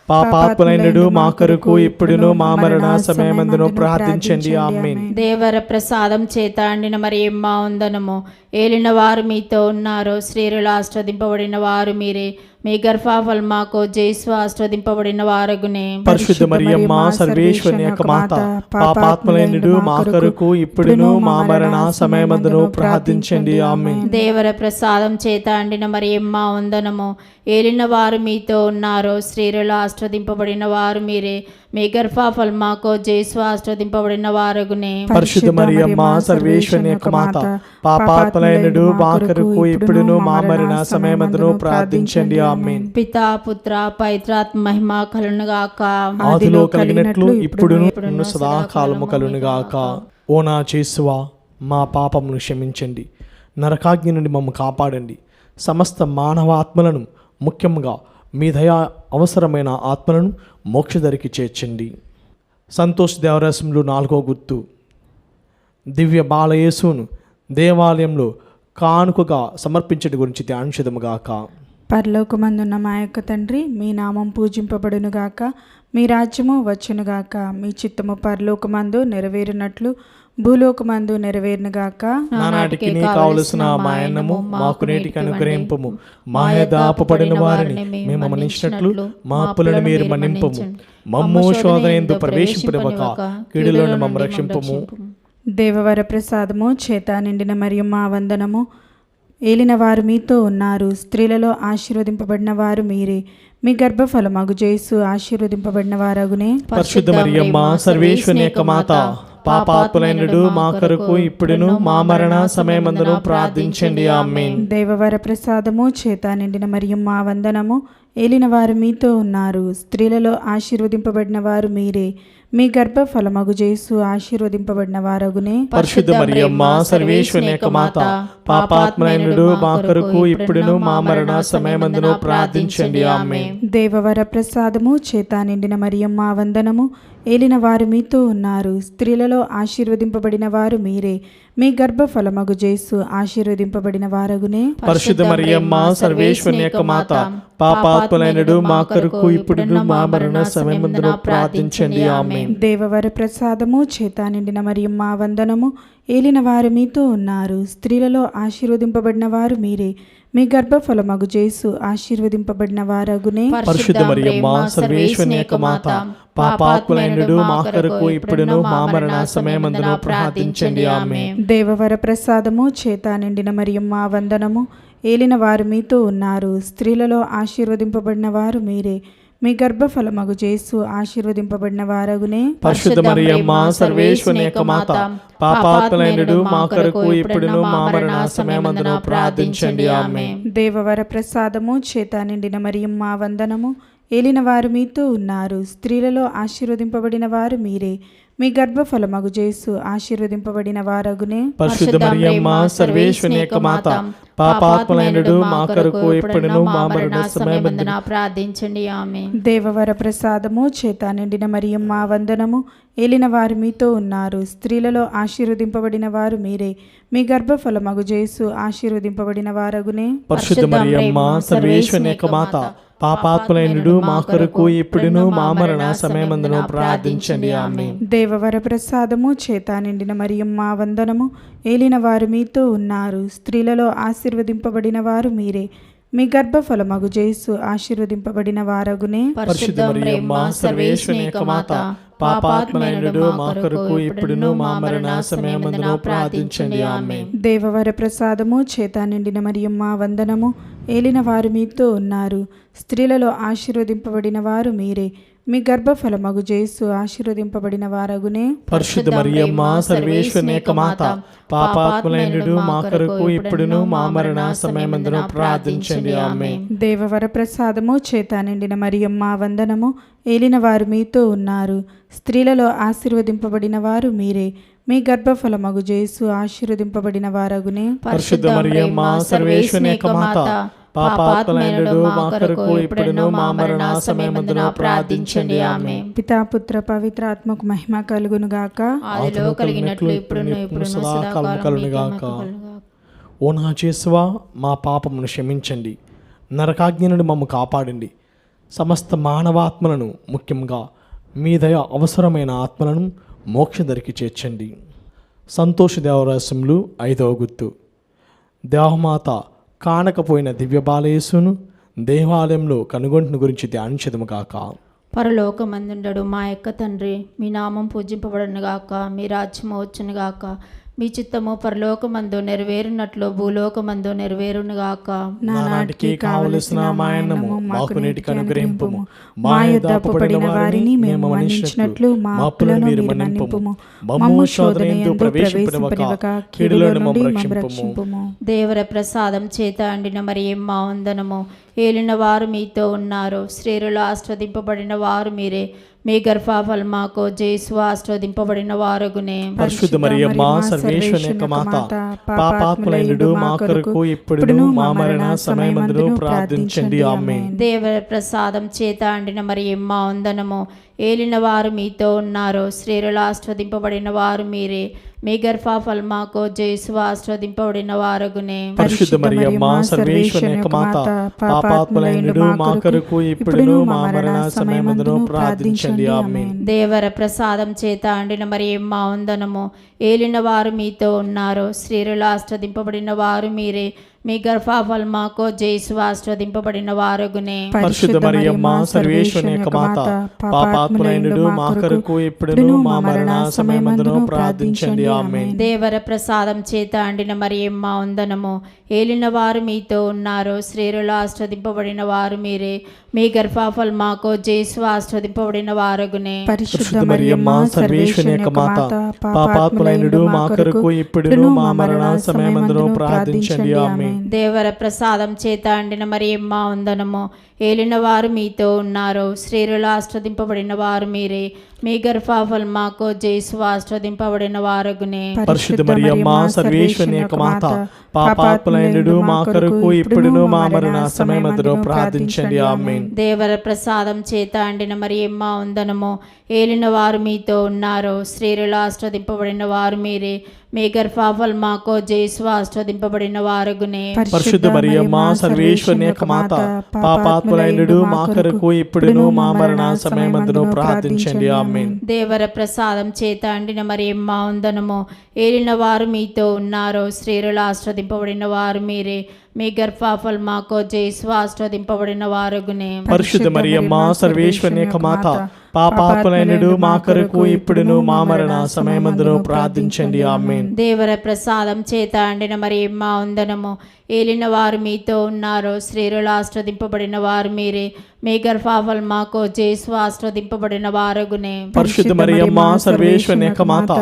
పాపాత్ములైనడు మా కొరకు ఇప్పుడును మా మరణ సమయమందును ప్రార్థించండి. ఆమేన్. దేవర ప్రసాదం చేత అండిన మరియమ్మ వందనము. ఏలిన వారు మీతో ఉన్నారు, స్త్రీలలో ఆశీర్వదింపబడిన వారు మీరే. మీ గర్భఫలమాకు జేసు ఆశీర్వదింపబడిన వారగునే. పరిశుద్ధ మరియమ్మ సర్వేశ్వరుని యొక్క మాత, పాపాత్ములైనడు మా కొరకు ఇప్పుడును మా మరణ సమయమందును ప్రార్థించండి. ఆమేన్. దేవర ప్రసాదం చేత అండిన మరియమ్మ వందనము. ఏలిన వారు మీతో ఉన్నారు, స్త్రీలలో ఆశీర్వదింపబడిన వారు మీరే. మీ గర్భఫలమాకు జేసు ఆశీర్వదింపబడిన వారగునే. పరిశుద్ధ మరియమ్మ సర్వేశ్వరుని యొక్క మాత, పాపాత్ములైనడు మా కొరకు ఇప్పుడును మా మరణ సమయమందును ప్రార్థించండి. ఆమేన్. పితా పుత్ర పవిత్రాత్మ మహిమ కలునుగాక. ఆదిలో కలిగినట్లు ఇప్పుడును సదాకాలము కలుగునుగాక. ఓ నా యేసువా, మా పాపమును క్షమించండి, నరకాగ్ని నుండి మమ్ము కాపాడండి, సమస్త మానవాత్మలను ముఖ్యంగా మీ దయా అవసరమైన ఆత్మలను మోక్షదరికి చేర్చండి. సంతోష్ దేవరసంలో 4వ గుర్తు, దివ్య బాలయేసును దేవాలయంలో కానుకగా సమర్పించడం గురించి ధ్యానించదముగాక. పరలోకమందున్న మా యొక్క తండ్రి, మీ నామం పూజింపబడునుగాక, మీ రాజ్యము వచ్చునుగాక, మీ చిత్తము పరలోకమందు నెరవేరినట్లు భూలోకమందు నెరవేరునుగాక. నానాటికి నీ కావలసిన మా అన్నము మాకు నేటికి అనుగ్రహింపము, మా యొద్ద అప్పుపడిన వారిని మేము మన్నించినట్లు మా అప్పులను మీరు మన్నింపము, మమ్ము శోధన యందు ప్రవేశింపనివ్వక కీడులో మమ్ము రక్షింపము. దేవవర ప్రసాదము చేత నిండిన మరియమ్మ వందనము. ఏలిన వారు మీతో ఉన్నారు, స్త్రీలలో ఆశీర్వదింపబడిన వారు మీరే. మీ గర్భఫలమగు జేసు ఆశీర్వదింపబడిన వారగునే. పరిశుద్ధ మరియమ్మ సర్వేశ్వరుని యొక్క మాత, పాపాత్ములైనడు మా కొరకు ఇప్పుడును మా మరణ సమయమందును ప్రార్థించండి. ఆమేన్. దేవవర ప్రసాదము చేత నిండిన మరియమ్మ వందనము. ఏలిన వారు మీతో ఉన్నారు, స్త్రీలలో ఆశీర్వదింపబడిన వారు మీరే. మీ గర్భఫలమగు జేసు ఆశీర్వదింపబడిన వారగునే. పరిశుద్ధ మరియమ్మ సర్వేశ్వరుని యొక్క మాత, పాపాత్ములైనడు మా కొరకు ఇప్పుడును మా మరణ సమయమందును ప్రార్థించండి. ఆమేన్. దేవవర ప్రసాదము చేత నిండిన మరియమ్మ వందనము. ఏలిన వారు మీతో ఉన్నారు, స్త్రీలలో ఆశీర్వదింపబడిన వారు మీరే. మీ గర్భఫలమగు జేసు ఆశీర్వదింపబడిన వారగునే. పరిశుద్ధ మరియమ్మ సర్వేశ్వరుని యొక్క మాత, పాపాత్ములైనడు మా కొరకు ఇప్పుడును మా మరణ సమయమందును ప్రార్థించండి. ఆమేన్. దేవవర ప్రసాదము చేత నిండిన మరియమ్మ వందనము. ఏలిన వారు మీతో ఉన్నారు, స్త్రీలలో ఆశీర్వదింపబడిన వారు మీరే. మీ గర్భఫలమగు జేసు ఆశీర్వదింపబడిన వారగునే. పరిశుద్ధ మరియమ్మ సర్వేశ్వరుని యొక్క మాత, పాపాత్ములైనడు మా కొరకు ఇప్పుడును మా మరణ సమయమందును ప్రార్థించండి. ఆమేన్. దేవవర ప్రసాదము చేత నిండిన మరియమ్మ వందనము. ఏలిన వారు మీతో ఉన్నారు, స్త్రీలలో ఆశీర్వదింపబడిన వారు మీరే. మీ గర్భఫలమగు యేసు ఆశీర్వదింపబడిన వారగునే. పరిశుద్ధ మరియమ్మ సర్వేశ్వరుని యొక్క మాత, పాపాత్ములైనడు మా కొరకు ఇప్పుడును మా మరణ సమయమందును ప్రార్థించండి. ఆమేన్. దేవవర ప్రసాదము చేత నిండిన మరియమ్మ వందనము. ఏలిన వారు మీతో ఉన్నారు, స్త్రీలలో ఆశీర్వదింపబడిన వారు మీరే. మీ గర్భఫలమగు యేసు ఆశీర్వదింపబడిన వారగునే. పరిశుద్ధ మరియమ్మ సర్వేశ్వరుని యొక్క మాత, పాపాత్ములైనడు మా కొరకు ఇప్పుడును మా మరణ సమయమందున ప్రార్థించండి. ఆమేన్. దేవవర ప్రసాదము చేత నిండిన మరియమ్మ వందనము. ఏలిన వారు మీతో ఉన్నారు, స్త్రీలలో ఆశీర్వదింపబడిన వారు మీరే. మీ గర్భఫలమగు యేసు ఆశీర్వదింపబడిన వారగునే. పరిశుద్ధ మరియమ్మ సర్వేశ్వరుని యొక్క మాత, పాపాత్ములైనడు మా కొరకు ఇప్పుడును మా మరణ సమయమందును ప్రార్థించండి. ఆమేన్. దేవవర ప్రసాదము చేత నిండిన మరియమ్మ వందనము. ఏలిన వారు మీతో ఉన్నారు, స్త్రీలలో ఆశీర్వదింపబడిన వారు మీరే. మీ గర్భఫలమగు యేసు ఆశీర్వదింపబడిన వారగునే. పరిశుద్ధ మరియమ్మ సర్వేశ్వరుని యొక్క మాత, పాపాత్ములైనడు మా కొరకు ఇప్పుడును మా మరణ సమయమందును ప్రార్థించండి. ఆమేన్. దేవవర ప్రసాదము చేత నిండిన మరియమ్మ వందనము. ఏలిన వారు మీతో ఉన్నారు, స్త్రీలలో ఆశీర్వదింపబడిన వారు మీరే. మీ గర్భఫలమగు యేసు ఆశీర్వదింపబడిన వారగునే. పరిశుద్ధ మరియమ్మ సర్వేశ్వరుని యొక్క మాత, పాపాత్ములైనడు మా కొరకు ఇప్పుడును మా మరణ సమయమందును ప్రార్థించండి. ఆమేన్. దేవవర ప్రసాదము చేత నిండిన మరియమ్మ వందనము. ఏలిన వారు మీతో ఉన్నారు, స్త్రీలలో ఆశీర్వదింపబడిన వారు మీరే. మీ గర్భఫలమగు యేసు ఆశీర్వదింపబడిన వారగునే. పరిశుద్ధ మరియమ్మ సర్వేశ్వరుని యొక్క మాత, పాపాత్ములైనడు మా కొరకు ఇప్పుడును మా మరణ సమయమందున ప్రార్థించండి. ఆమేన్. పితా పుత్ర పవిత్ర ఆత్మకు మహిమ కలుగును గాక. ఆదిలో కలిగినట్లు ఇప్పుడును ఎప్పుడును సదాకాలం కలుగునుగాక. ఓ నా యేసువా, మా పాపమును క్షమించండి, నరకాజ్ఞ నుండి మమ్ము కాపాడండి, సమస్త మానవాత్మలను, ముఖ్యంగా మీ దయ అవసరమైన ఆత్మలను మోక్షదరికి చేర్చండి. సంతోష దేవరహస్యములు 5వ గుర్తు. దేవమాత కానకపోయిన దివ్య బాలయేసును దేవాలయంలో కనుగొంటుని గురించి ధ్యానించదుము గాక. పరలోకమందుండడు మా యొక్క తండ్రి, మీ నామం పూజింపబడును గాక, మీ రాజ్యము వచ్చును గాక, మీ చిత్తము పరలోకమందు నెరవేరునట్లు భూలోకమందు నెరవేరును గాక. నానాటికి కావలసిన మాయన్నము మాకు నేటికి అనుగ్రహింపుము. మా యొద్ద అప్పుపడిన వారిని మేము మన్నించినట్లు మా అప్పులను మీరు మన్నింపుము. మమ్ము శోధనయందు ప్రవేశింపనివ్వక కీడులో నుండి మమ్ము రక్షింపుము. దేవర ప్రసాదం చేత అండిన మరియమ్మ వందనము. ఏలిన వారు మీతో ఉన్నారు, స్త్రీలలో ఆస్వాదింపబడిన వారు మీరే. మీ గర్భఫలమాకు యేసు ఆశీర్వదింపబడిన వారగునే. పరిశుద్ధ మరియమ్మ సర్వేశ్వరుని యొక్క మాత, పాపాత్ములైనడు మా కొరకు ఇప్పుడును మా మరణ సమయమందును ప్రార్థించండి. ఆమేన్. దేవర ప్రసాదం చేత అండిన మరియమ్మ వందనము. ఏలిన వారు మీతో ఉన్నారు, స్త్రీలలో ఆశీర్వదింపబడిన వారు మీరే. మీ గర్భఫలమాకు యేసు ఆశీర్వదింపబడిన వారగునే. పరిశుద్ధ మరియమ్మ సర్వేశ్వరుని యొక్క మాత, పాపాత్ములైనడు మా కొరకు ఇప్పుడును మా మరణ సమయమందును ప్రార్థించండి. ఆమేన్. దేవర ప్రసాదం చేత అండిన మరియమ్మ వందనము. ఏలిన వారు మీతో ఉన్నారు, స్త్రీలలో ఆశీర్వదింపబడిన వారు మీరే. మీ గర్భఫలమాకు యేసు ఆశీర్వదింపబడిన వారగునే. పరిశుద్ధ మరియమ్మ సర్వేశ్వరుని యొక్క మాత, పాపాత్ములైనడు మా కొరకు ఇప్పుడును మా మరణ సమయమందును ప్రార్థించండి. ఆమేన్. దేవర ప్రసాదం చేత అండిన మరియమ్మ వందనము. ఏలిన వారు మీతో ఉన్నారు, స్త్రీలలో ఆశీర్వదింపబడిన వారు మీరే. మీ గర్భఫలమాకు యేసు ఆశీర్వదింపబడిన వారగునే. పరిశుద్ధ మరియమ్మ సర్వేశ్వరుని యొక్క మాత, పాపాత్ములైనడు మా కొరకు ఇప్పుడును మా మరణ సమయమందును ప్రార్థించండి. ఆమేన్. దేవర ప్రసాదం చేత అండిన మరియమ్మ వందనము. ఏలిన వారు మీతో ఉన్నారు, స్త్రీలలో ఆశీర్వదింపబడిన వారు మీరే. మీ గర్భఫలమాకు యేసు ఆశీర్వదింపబడిన వారగునే. పరిశుద్ధ మరియమ్మ సర్వేశ్వరుని యొక్క మాత, పాపాత్ములైనడు మా కొరకు ఇప్పుడును మా మరణ సమయమందును ప్రార్థించండి. ఆమేన్. దేవర ప్రసాదం చేత అండిన మరియమ్మ వందనము. ఏలిన వారు మీతో ఉన్నారు, స్త్రీలలో ఆశీర్వదింపబడిన వారు మీరే. మీ గర్భఫలమాకు యేసు ఆశీర్వదింపబడిన వారగునే. పరిశుద్ధ మరియమ్మ సర్వేశ్వరుని యొక్క మాత, పాపాత్ములైనడు మా కొరకు ఇప్పుడును మా మరణ సమయమందును ప్రార్థించండి. ఆమేన్. దేవర ప్రసాదం చేత అండిన మరియమ్మ వందనము. ఏలిన వారు మీతో ఉన్నారు, స్త్రీలలో ఆశీర్వదింపబడిన వారు మీరే. మీ గర్భఫలమాకు యేసు ఆశీర్వదింపబడిన వారగునే. పరిశుద్ధ మరియమ్మ సర్వేశ్వరుని యొక్క మాత, పాపాత్ములైనడు మా కొరకు ఇప్పుడును మా మరణ సమయమందును ప్రార్థించండి. ఆమేన్. దేవర ప్రసాదం చేత అండిన మరియమ్మ వందనము. ఏలిన వారు మీతో ఉన్నారు, స్త్రీలలో ఆశీర్వదింపబడిన వారు మీరే. మీ గర్భఫలమాకు జేసు ఆశీర్వదింపబడిన వారగునే. పరిశుద్ధ మరియమ్మ సర్వేశ్వరుని యొక్క మాత,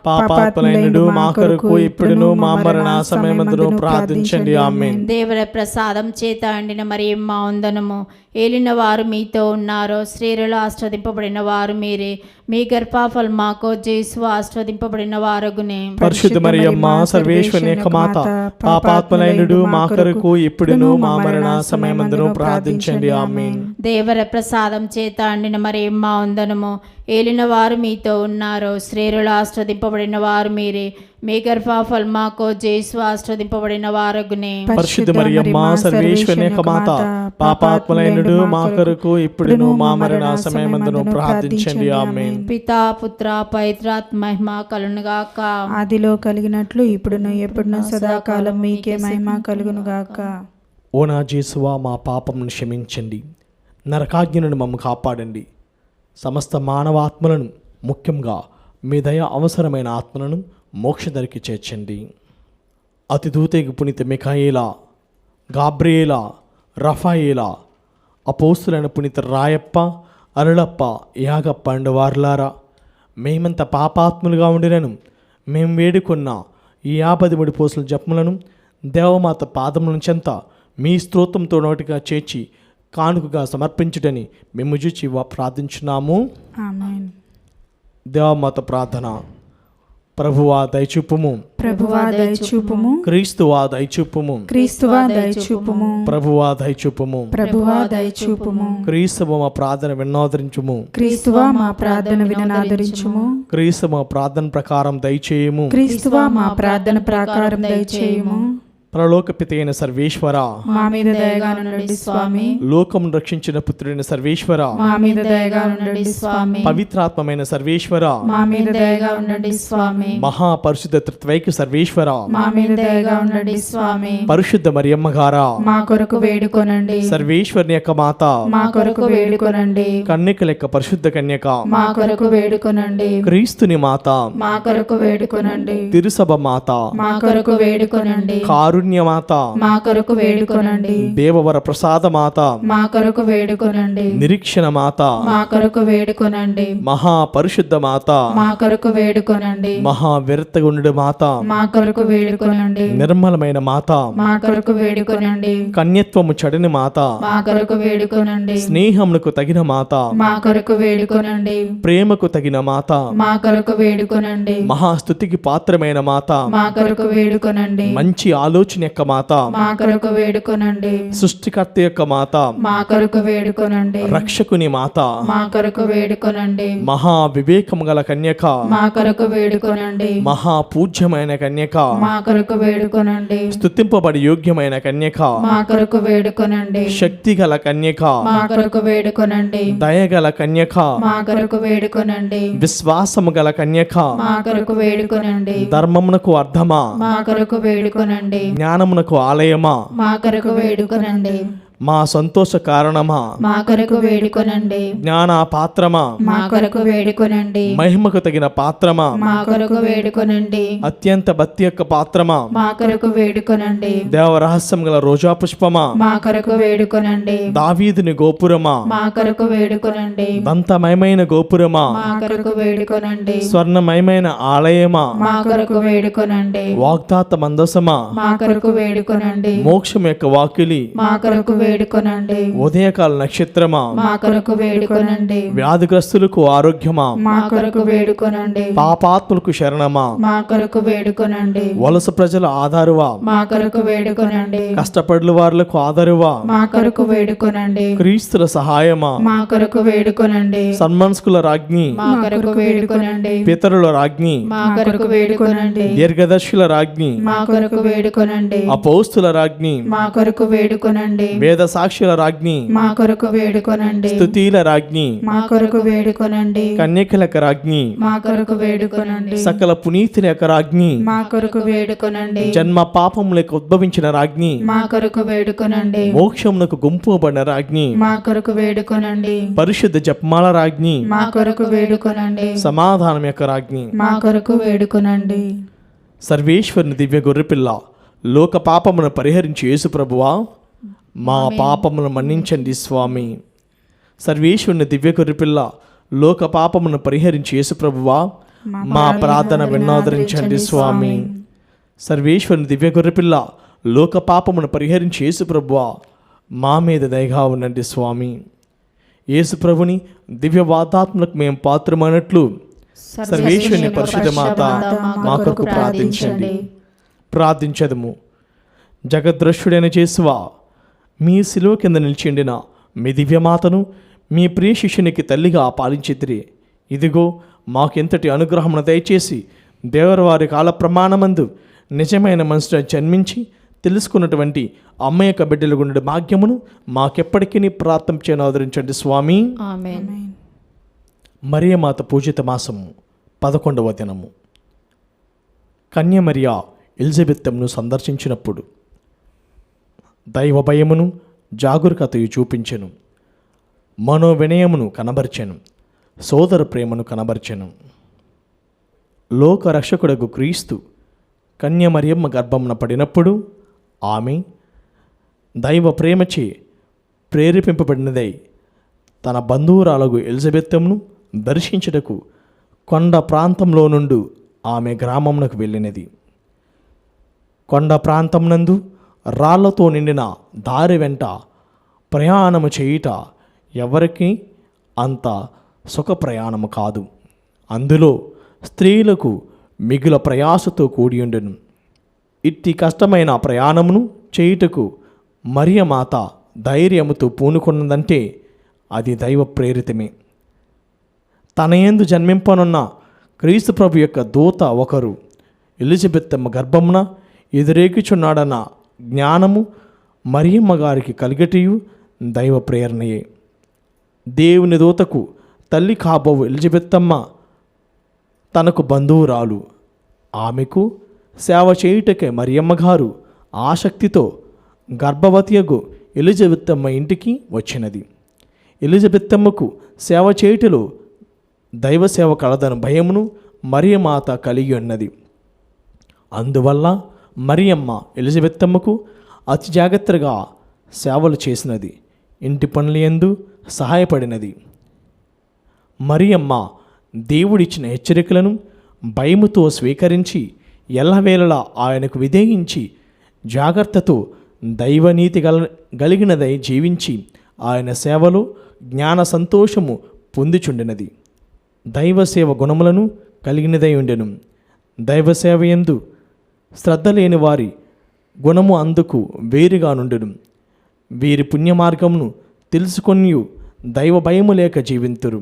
పాపాత్ములైనడు మా కొరకు ఇప్పుడును మా మరణ సమయమందును ప్రార్థించండి. ఆమేన్. దేవుని ప్రసాదం చేత అండిన మరియమ్మ వందనము. ఏలిన వారు మీతో ఉన్నారు, స్త్రీలలో ఆశీర్వదింపబడిన వారు మీరే. మీ గర్భఫలమాకు జేసు ఆశీర్వదింపబడిన వారగునే. పరిశుద్ధ మరియమ్మ సర్వేశ్వరుని యొక్క మాత, పాపాత్ములైనడు మా కొరకు ఇప్పుడును మా మరణ సమయమందును ప్రార్థించండి. ఆమేన్. దేవర ప్రసాదం చేత అండిన మరియమ్మ వందనము. ఏలిన వారు మీతో ఉన్నారు, స్త్రీలలో ఆశీర్వదింపబడిన వారు మీరే. మీ గర్భఫలమాకు జేసు ఆశీర్వదింపబడిన వారగునే. పరిశుద్ధ మరియమ్మ సర్వేశ్వరుని యొక్క మాత, పాపాత్ములైనడు మా కొరకు ఇప్పుడును మా మరణ సమయమందును ప్రార్థించండి. ఆమేన్. పితా పుత్ర పవిత్రాత్మ మహిమ కలుగునుగాక. ఆదిలో కలిగినట్లు ఇప్పుడును ఎప్పుడును సదాకాలం మీకే మహిమ కలుగునుగాక. ఓ నా యేసువా, మా పాపమును క్షమించండి, నరకాజ్ఞ నుండి మమ్మ కాపాడండి, సమస్త మానవాత్మలను, ముఖ్యంగా మీ దయ అవసరమైన ఆత్మలను మోక్షదరికి చేర్చండి. అతిదూతకు పునీత మిఖాయేలా, గాబ్రియేలా, రఫాయేలా, అపోస్తులైన పునీత రాయప్ప, అరుళప్ప, యాగప్ప అండు వార్లారా, మేమంత పాపాత్ములుగా ఉండినను మేము వేడుకున్న ఈ 53 పోస్తుల జపములను దేవమాత పాదముల చెంత మీ స్తోత్రంతో నోటిగా చేర్చి కానుకగా సమర్పించుటని మేము చూచి ప్రార్థించున్నాము. ఆమేన్. దేవమాత ప్రార్థన. ప్రభువా దయచూపుము, ప్రభువా దయచూపుము, క్రీస్తువా దయచూపుము, క్రీస్తువా దయచూపుము, ప్రభువా దయచూపుము, ప్రభువా దయచూపుము, క్రీస్తువ మా ప్రార్థన విన్నాదరించుము, క్రీస్తువా మా ప్రార్థన విననాదరించుము, క్రీస్తు మా ప్రార్థన ప్రకారం దయచేయము, క్రీస్తువా మా ప్రార్థన ప్రకారం దయచేయుము. పరలోక పితైన సర్వేశ్వర, మా మీద దయగా ఉండండి స్వామి. లోకం రక్షించిన పుత్రుడైన సర్వేశ్వర, మా మీద దయగా ఉండండి స్వామి. పవిత్రాత్మమైన సర్వేశ్వర, మా మీద దయగా ఉండండి స్వామి. మహాపరిశుద్ధ త్రిత్వైక సర్వేశ్వర, మా మీద దయగా ఉండండి స్వామి. పరిశుద్ధ మరియమ్మ గారా, మా కొరకు వేడుకొనండి. సర్వేశ్వరుని యొక్క మాత, మా కొరకు వేడుకొనండి. కన్యక లెక్క పరిశుద్ధ కన్యక, మా కొరకు వేడుకొనండి. క్రీస్తుని మాత, మా కొరకు వేడుకొనండి. తిరుసభ మాత, మా కొరకు వేడుకొనండి. కారుణ్య మాత, మా కొరకు వేడుకొనండి. దేవవర ప్రసాద మాత, మా కొరకు వేడుకొనండి. నిరీక్షణ మాత, మా కొరకు వేడుకొనండి. మహాపరిశుద్ధ మాత, మా కొరకు వేడుకొనండి. మహావిరతగుండు మాత, మా కొరకు వేడుకొనండి. నిర్మలమైన మాత, మా కొరకు వేడుకొనండి. కన్యత్వము చడని మాత, మా కొరకు వేడుకొనండి. స్నేహమునకు తగిన మాత, మా కొరకు వేడుకొనండి. ప్రేమకు తగిన మాత, మా కొరకు వేడుకొనండి. మహాస్తుతికి పాత్రమైన మాత, మా కొరకు వేడుకొనండి. మంచి ఆలోచన యొక్క మాత, మా కొరకు వేడుకొనండి. సృష్టికర్త యొక్క మాత, మా కొరకు వేడుకొనండి. రక్షకుని మాత, మా కొరకు వేడుకొనండి. మహా వివేకము గల కన్యక, మా కొరకు వేడుకొనండి. మహా పూజ్యమైన కన్యక, మా కొరకు వేడుకొనండి. స్తుతింపబడి యోగ్యమైన కన్యక, మా కొరకు వేడుకొనండి. శక్తి గల కన్యక, మా కొరకు వేడుకొనండి. దయగల కన్యక, మా కొరకు వేడుకొనండి. విశ్వాసము గల కన్యక, మా కొరకు వేడుకొనండి. ధర్మమునకు అర్థమా, మా కొరకు వేడుకొనండి. జ్ఞానమునకు ఆలయమా, మా కొరకు వేడుకొనండి. మా సంతోష కారణమా, మా కొరకు వేడుకొనండి. జ్ఞాన పాత్రమా, మా కొరకు వేడుకొనండి. మహిమకు తగిన పాత్రమా, మా కొరకు వేడుకొనండి. అత్యంత భక్తి యొక్క పాత్రమా, మా కొరకు వేడుకొనండి. దేవరహస్యం గల రోజా పుష్పమా, మా కొరకు వేడుకొనండి. దావీదుని గోపురమా, మా కొరకు వేడుకొనండి. దంతమయమైన గోపురమా, మా కొరకు వేడుకొనండి. స్వర్ణమయమైన ఆలయమా, మా కొరకు వేడుకొనండి. వాగ్దాత మందసమా, మా కొరకు వేడుకొనండి. మోక్షం యొక్క వాకిలి, మా కొరకు వేడుకొనండి. ఉదయకాల నక్షత్రమా, మా కొరకు వేడుకొనండి. వ్యాధిగ్రస్తులకు ఆరోగ్యమా, మా కొరకు వేడుకొనండి. పాపాత్ములకు శరణమా, మా కొరకు వేడుకొనండి. వలస ప్రజల ఆధారువా, మా కొరకు వేడుకొనండి. కష్టపడుల వారులకు ఆధారువా, మా కొరకు వేడుకొనండి. క్రీస్తుల సహాయమా, మా కొరకు వేడుకొనండి. సన్మనస్కుల రాజ్ఞి, మా కొరకు వేడుకొనండి. పితరుల రాజ్ఞి, మా కొరకు వేడుకొనండి. దీర్ఘదర్శుల రాజ్ఞి, మా కొరకు వేడుకొనండి. అపోస్తుల రాజ్ఞి, మా కొరకు వేడుకొనండి. వేద సాక్షుల రాజ్ఞి, మా కొరకు వేడుకొనండి. స్తుతిల రాజ్ఞి, మా కొరకు వేడుకొనండి. కన్యకలక రాజ్ఞి, మా కొరకు వేడుకొనండి. సకల పునీతుల యొక్క రాజ్ఞి, మా కొరకు వేడుకొనండి. జన్మ పాపములకు ఉద్భవించిన రాజ్ఞి, మా కొరకు వేడుకొనండి. మోక్షమునకు గుంపుబడిన రాజ్ఞి, మా కొరకు వేడుకొనండి. పరిశుద్ధ జపమాల రాజ్ఞి, మా కొరకు వేడుకొనండి. సమాధానం యొక్క రాజ్ఞి, మా కొరకు వేడుకొనండి. సర్వేశ్వరుని దివ్య గొర్రెపిల్ల, లోక పాపమును పరిహరించి యేసు ప్రభువా, మా పాపమును మన్నించండి స్వామి. సర్వేశ్వరుని దివ్య గొర్రెపిల్ల లోక పాపమును పరిహరించి యేసుప్రభువా మా ప్రార్థన విన్నోదరించండి స్వామి. సర్వేశ్వరుని దివ్య గొర్రెపిల్ల లోక పాపమును పరిహరించి యేసుప్రభువా మా మీద దయగా ఉండండి స్వామి. యేసుప్రభుని దివ్య వాతాత్మలకు మేము పాత్రమైనట్లు సర్వేశ్వరుని పరిశుద్ధ మాత మా కొరకు ప్రార్థించండి. ప్రార్థించదము. జగద్రష్టుడైన యేసువా, మీ శిలువ కింద నిలిచిండిన మీ దివ్యమాతను మీ ప్రియ శిష్యునికి తల్లిగా పాలించితిరి. ఇదిగో మాకెంతటి అనుగ్రహమును దయచేసి దేవరవారి కాల ప్రమాణమందు నిజమైన మనసులో జన్మించి తెలుసుకున్నటువంటి అమ్మ యొక్క బిడ్డలు గుండె భాగ్యమును మాకెప్పటికీ ప్రాప్తం చేయను ఆదరించండి స్వామి. ఆమేన్. మరియమాత పూజిత మాసము 11వ దినము. కన్యమరియా ఎలిజబెత్ను సందర్శించినప్పుడు దైవ భయమును జాగరూకతయు చూపించెను, మనోవినయమును కనబర్చెను, సోదర ప్రేమను కనబర్చెను. లోక రక్షకుడకు క్రీస్తు కన్యమరియమ్మ గర్భమున పడినప్పుడు ఆమె దైవ ప్రేమచే ప్రేరేపింపబడినదై తన బంధువురాలకు ఎలిజబెత్ను దర్శించుటకు కొండ ప్రాంతంలో నుండి ఆమె గ్రామమునకు వెళ్ళినది. కొండ ప్రాంతమునందు రాళ్లతో నిండిన దారి వెంట ప్రయాణము చేయుట ఎవరికి అంత సుఖ ప్రయాణము కాదు. అందులో స్త్రీలకు మిగుల ప్రయాసతో కూడి ఉండెను. ఇట్టి కష్టమైన ప్రయాణమును చేయుటకు మరియమాత ధైర్యముతో పూనుకున్నదంటే అది దైవ ప్రేరితమే. తన యందు జన్మింపనున్న క్రీస్తు ప్రభు యొక్క దూత ఒకరు ఎలిజబెత్తమ్మ గర్భమున ఎదురేకుచున్నాడన్న జ్ఞానము మరియమ్మ గారికి కలిగటియు దైవ ప్రేరణయే. దేవుని దూతకు తల్లి కాబోవు ఎలిజబెత్తమ్మ తనకు బంధువురాలు. ఆమెకు సేవ చేయుటకే మరియమ్మ గారు ఆసక్తితో గర్భవతియగు ఎలిజబెత్తమ్మ ఇంటికి వచ్చినది. ఎలిజబెత్తమ్మకు సేవ చేయుటలో దైవ సేవ కలదన భయమును మరియమాత కలిగి ఉన్నది. అందువల్ల మరియమ్మ ఎలిజబెత్తమ్మకు అతి జాగ్రత్తగా సేవలు చేసినది, ఇంటి పనుల యందు సహాయపడినది. మరియమ్మ దేవుడిచ్చిన హెచ్చరికలను భయముతో స్వీకరించి ఎల్లవేళలా ఆయనకు విధేయించి జాగ్రత్తతో దైవనీతి కలిగినదై జీవించి ఆయన సేవలో జ్ఞాన సంతోషము పొందిచుండినది. దైవసేవ గుణములను కలిగినదై ఉండెను. దైవసేవ యందు శ్రద్ధ లేని వారి గుణము అందుకు వేరుగా నుండెను. వీరి పుణ్యమార్గమును తెలుసుకొని దైవ భయము లేక జీవింతురు.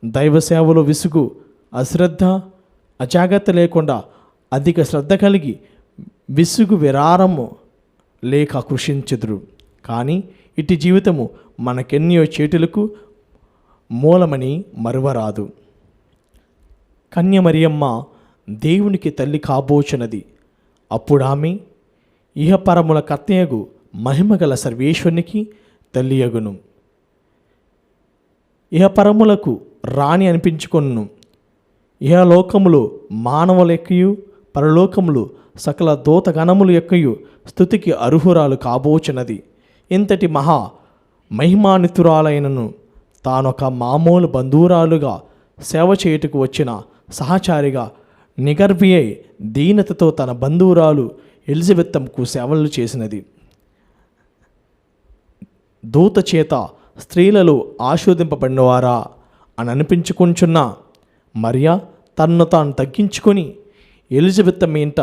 దైవసేవలో విసుగు, అశ్రద్ధ, అజాగ్రత్త లేకుండా అధిక శ్రద్ధ కలిగి విసుగు విరారము లేక కృషించుదురు. కానీ ఇటు జీవితము మనకెన్నో చేటులకు మూలమని మరువరాదు. కన్యమరియమ్మ దేవునికి తల్లి కాబోచున్నది. అప్పుడు ఆమె ఇహపరముల కర్తయగు మహిమగల సర్వేశ్వరునికి తల్లియగును. ఇహపరములకు రాణి అనిపించుకొను. ఇహలోకములో మానవుల యొక్కయు పరలోకములు సకల దూతగణముల యొక్కయు స్తుతికి అర్హురాలు కాబోచున్నది. ఇంతటి మహా మహిమానితురాలైనను తానొక మామూలు బంధువురాలుగా సేవ చేయుటకు వచ్చిన సహచారిగా నిగర్వి అయి దీనతతో తన బంధువురాలు ఎలిజబెత్తమ్మకు సేవలు చేసినది. దూత చేత స్త్రీలలో ఆశీర్వదింపబడినవారా అని అనిపించుకుంటున్న మరియా తన్ను తాను తగ్గించుకొని ఎలిజబెత్తమ్మ ఇంట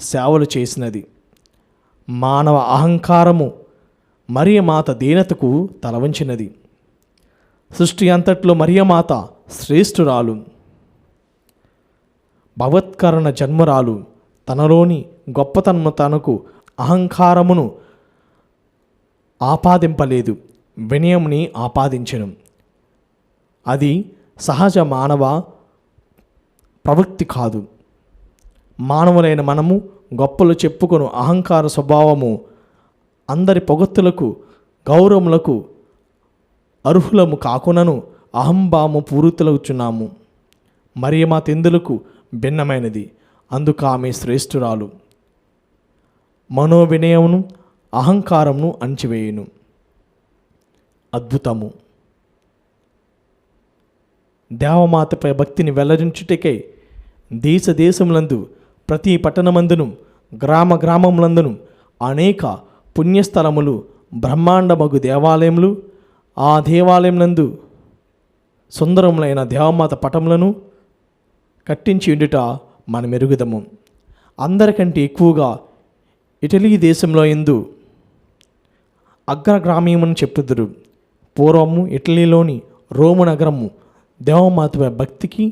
సేవలు చేసినది. మానవ అహంకారము మరియమాత దీనతకు తలవంచినది. సృష్టి అంతట్లో మరియమాత శ్రేష్ఠురాలు, భగవత్కరణ జన్మరాలు. తనలోని గొప్పతనము తనకు అహంకారమును ఆపాదింపలేదు, వినయముని ఆపాదించెను. అది సహజ మానవ ప్రవృత్తి కాదు. మానవులైన మనము గొప్పలు చెప్పుకొను అహంకార స్వభావము అందరి పొగత్తులకు గౌరవములకు అర్హులము కాకునను అహంభావము పూరితులవుచున్నాము. మరియమాత ఎందులకు భిన్నమైనది, అందుకు ఆమె శ్రేష్ఠురాలు. మనోవినయమును అహంకారమును అణిచివేయును. అద్భుతము. దేవమాతపై భక్తిని వెల్లడించుటకై దేశ దేశములందు ప్రతి పట్టణమందును గ్రామ గ్రామములందును అనేక పుణ్యస్థలములు బ్రహ్మాండమగు దేవాలయములు, ఆ దేవాలయములందు సుందరములైన దేవమాత పటములను కట్టించి ఉండుట మనం ఎరుగుదము. అందరికంటే ఎక్కువగా ఇటలీ దేశంలో ఎందు అగ్రగ్రామీయమని చెప్పుదురు. పూర్వము ఇటలీలోని రోము నగరము దేవమాత భక్తికి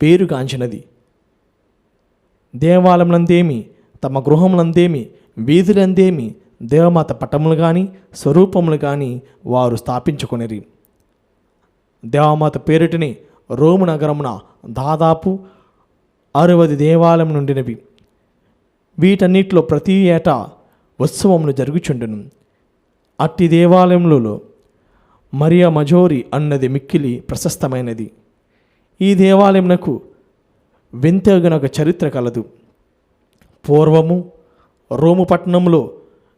పేరుగాంచినది. దేవాలయములందేమి, తమ గృహములందేమి, వీధులందేమి దేవమాత పటములు కానీ స్వరూపములు కానీ వారు స్థాపించుకొనిరి. దేవమాత పేరిటిని రోము నగరమున దాదాపు 60 దేవాలయం నుండినవి. వీటన్నిటిలో ప్రతి ఏటా ఉత్సవములు జరుగుచుండును. అట్టి దేవాలయములలో మరియా మజోరి అన్నది మిక్కిలి ప్రశస్తమైనది. ఈ దేవాలయమునకు వింతగిన ఒక చరిత్ర కలదు. పూర్వము రోము పట్టణంలో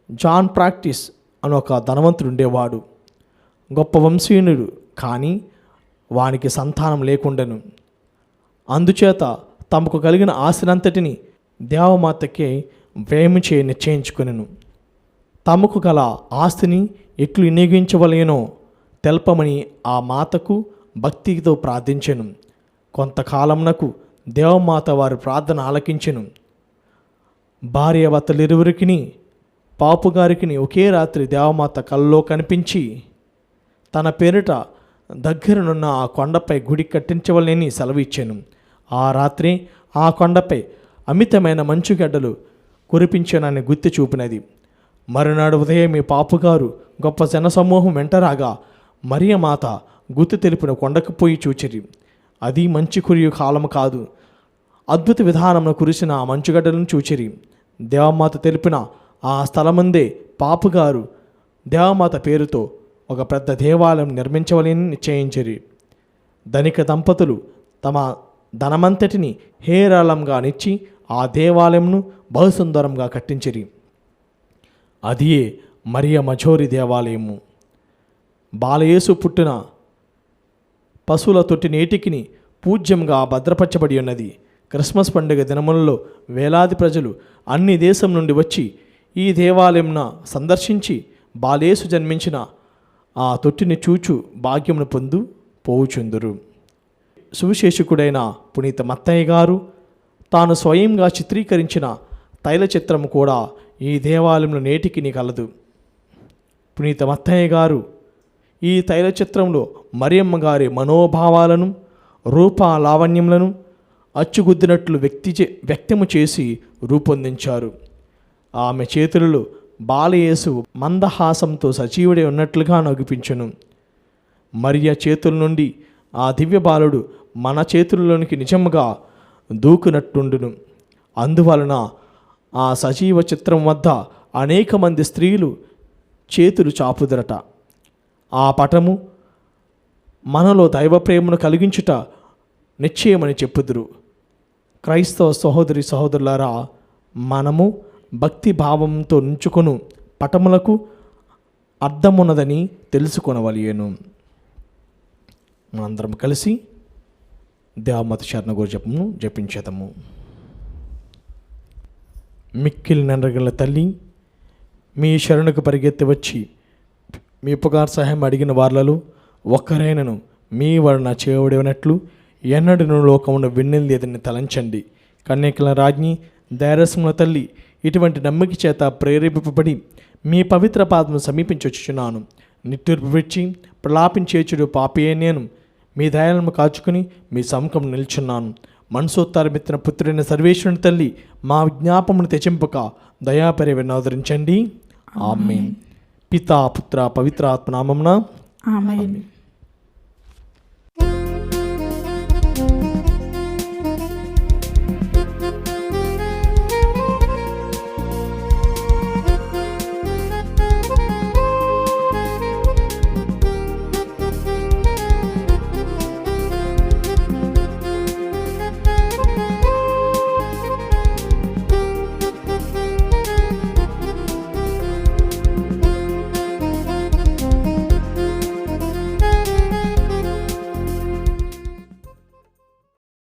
జాన్ ప్రాక్టీస్ అని ఒక ధనవంతుడు ఉండేవాడు. గొప్ప వంశీయునుడు, కానీ వానికి సంతానం లేకుండెను. అందుచేత తమకు కలిగిన ఆస్తినంతటిని దేవమాతకే వ్యయము చేయ నిశ్చయించుకొనెను. తమకు గల ఆస్తిని ఎట్లు వినియోగించవలెనో తెల్పమని ఆ మాతకు భక్తితో ప్రార్థించెను. కొంతకాలమునకు దేవమాత వారి ప్రార్థన ఆలకించెను. భార్యాభర్తలిరువురికిని పాపుగారికి ఒకే రాత్రి దేవమాత కలలో కనిపించి తన పేరిట దగ్గరనున్న ఆ కొండపై గుడి కట్టించవలని సెలవు ఇచ్చాను. ఆ రాత్రి ఆ కొండపై అమితమైన మంచుగడ్డలు కురిపించానని గుర్తు చూపినది. మరునాడు ఉదయం ఈ పాపుగారు గొప్ప జనసమూహం వెంటరాగా మరియమాత గుర్తు తెలిపిన కొండకు పోయి చూచిరి. అది మంచు కురియు కాలము కాదు. అద్భుత విధానమును కురిసిన ఆ మంచుగడ్డలను చూచిరి. దేవమాత తెలిపిన ఆ స్థలముందే పాపుగారు దేవమాత పేరుతో ఒక పెద్ద దేవాలయం నిర్మించవలని నిశ్చయించిరి. ధనిక దంపతులు తమ ధనమంతటిని హేరాళంగా నిచ్చి ఆ దేవాలయంను బహుసుందరంగా కట్టించిరి. అదియే మరియా మజోరి దేవాలయము. బాలయేసు పుట్టిన పశువుల తొట్టి నేటికిని పూజ్యంగా భద్రపరచబడి ఉన్నది. క్రిస్మస్ పండుగ దినములలో వేలాది ప్రజలు అన్ని దేశం నుండి వచ్చి ఈ దేవాలయంను సందర్శించి బాలయేసు జన్మించిన ఆ తొట్టిని చూచు భాగ్యమును పొందు పోవుచుందురు. సువిశేషకుడైన పునీత మత్తయ్య గారు తాను స్వయంగా చిత్రీకరించిన తైల చిత్రము కూడా ఈ దేవాలయంలో నేటికి కలదు. పునీత మత్తయ్య గారు ఈ తైల చిత్రంలో మరియమ్మ గారి మనోభావాలను, రూప లావణ్యములను అచ్చుగుద్దినట్లు వ్యక్తము చేసి రూపొందించారు. ఆమె చేతులలో బాలయేసు మందహాసంతో సజీవుడై ఉన్నట్లుగా నగిపించును. మరియ చేతుల నుండి ఆ దివ్య బాలుడు మన చేతుల్లోనికి నిజముగా దూకునట్టుండును. అందువలన ఆ సజీవ చిత్రం వద్ద అనేక మంది స్త్రీలు చేతులు చాపుదరట. ఆ పటము మనలో దైవ ప్రేమను కలిగించుట నిశ్చయమని చెప్పుదురు. క్రైస్తవ సహోదరి సహోదరులారా, మనము భక్తి భావంతో నుంచుకొను పటములకు అర్థమున్నదని తెలుసుకొనవలెను. మనందరం కలిసి దేవమాత శరణ గోరు జపమును జపించేదము. మిక్కిలి నెనరగల తల్లి, మీ శరణకు పరిగెత్తి వచ్చి మీ ఉపకార సహాయం అడిగిన వార్లలో ఒక్కరైనను మీ వలన చేయబడినట్లు ఎన్నడను లోకమును విన్నలేదని తలంచండి. కన్యకల రాజ్ఞి, ధైర్యముల తల్లి, ఇటువంటి నమ్మిక చేత ప్రేరేపింపబడి మీ పవిత్ర పాదమును సమీపించొచ్చుచున్నాను. నిట్టూర్పు విడిచి ప్రలాపించేచుడు పాపియే నేను. మీ దయాలను కాచుకుని మీ సముఖం నిల్చున్నాను. మనసోత్తారమెత్తిన పుత్రుడైన సర్వేశ్వరుని తల్లి, మా విజ్ఞాపమును తెచింపక దయాపరి వినోదరించండి. ఆమేన్. పితా పుత్ర పవిత్రాత్మ నామమున ఆమేన్.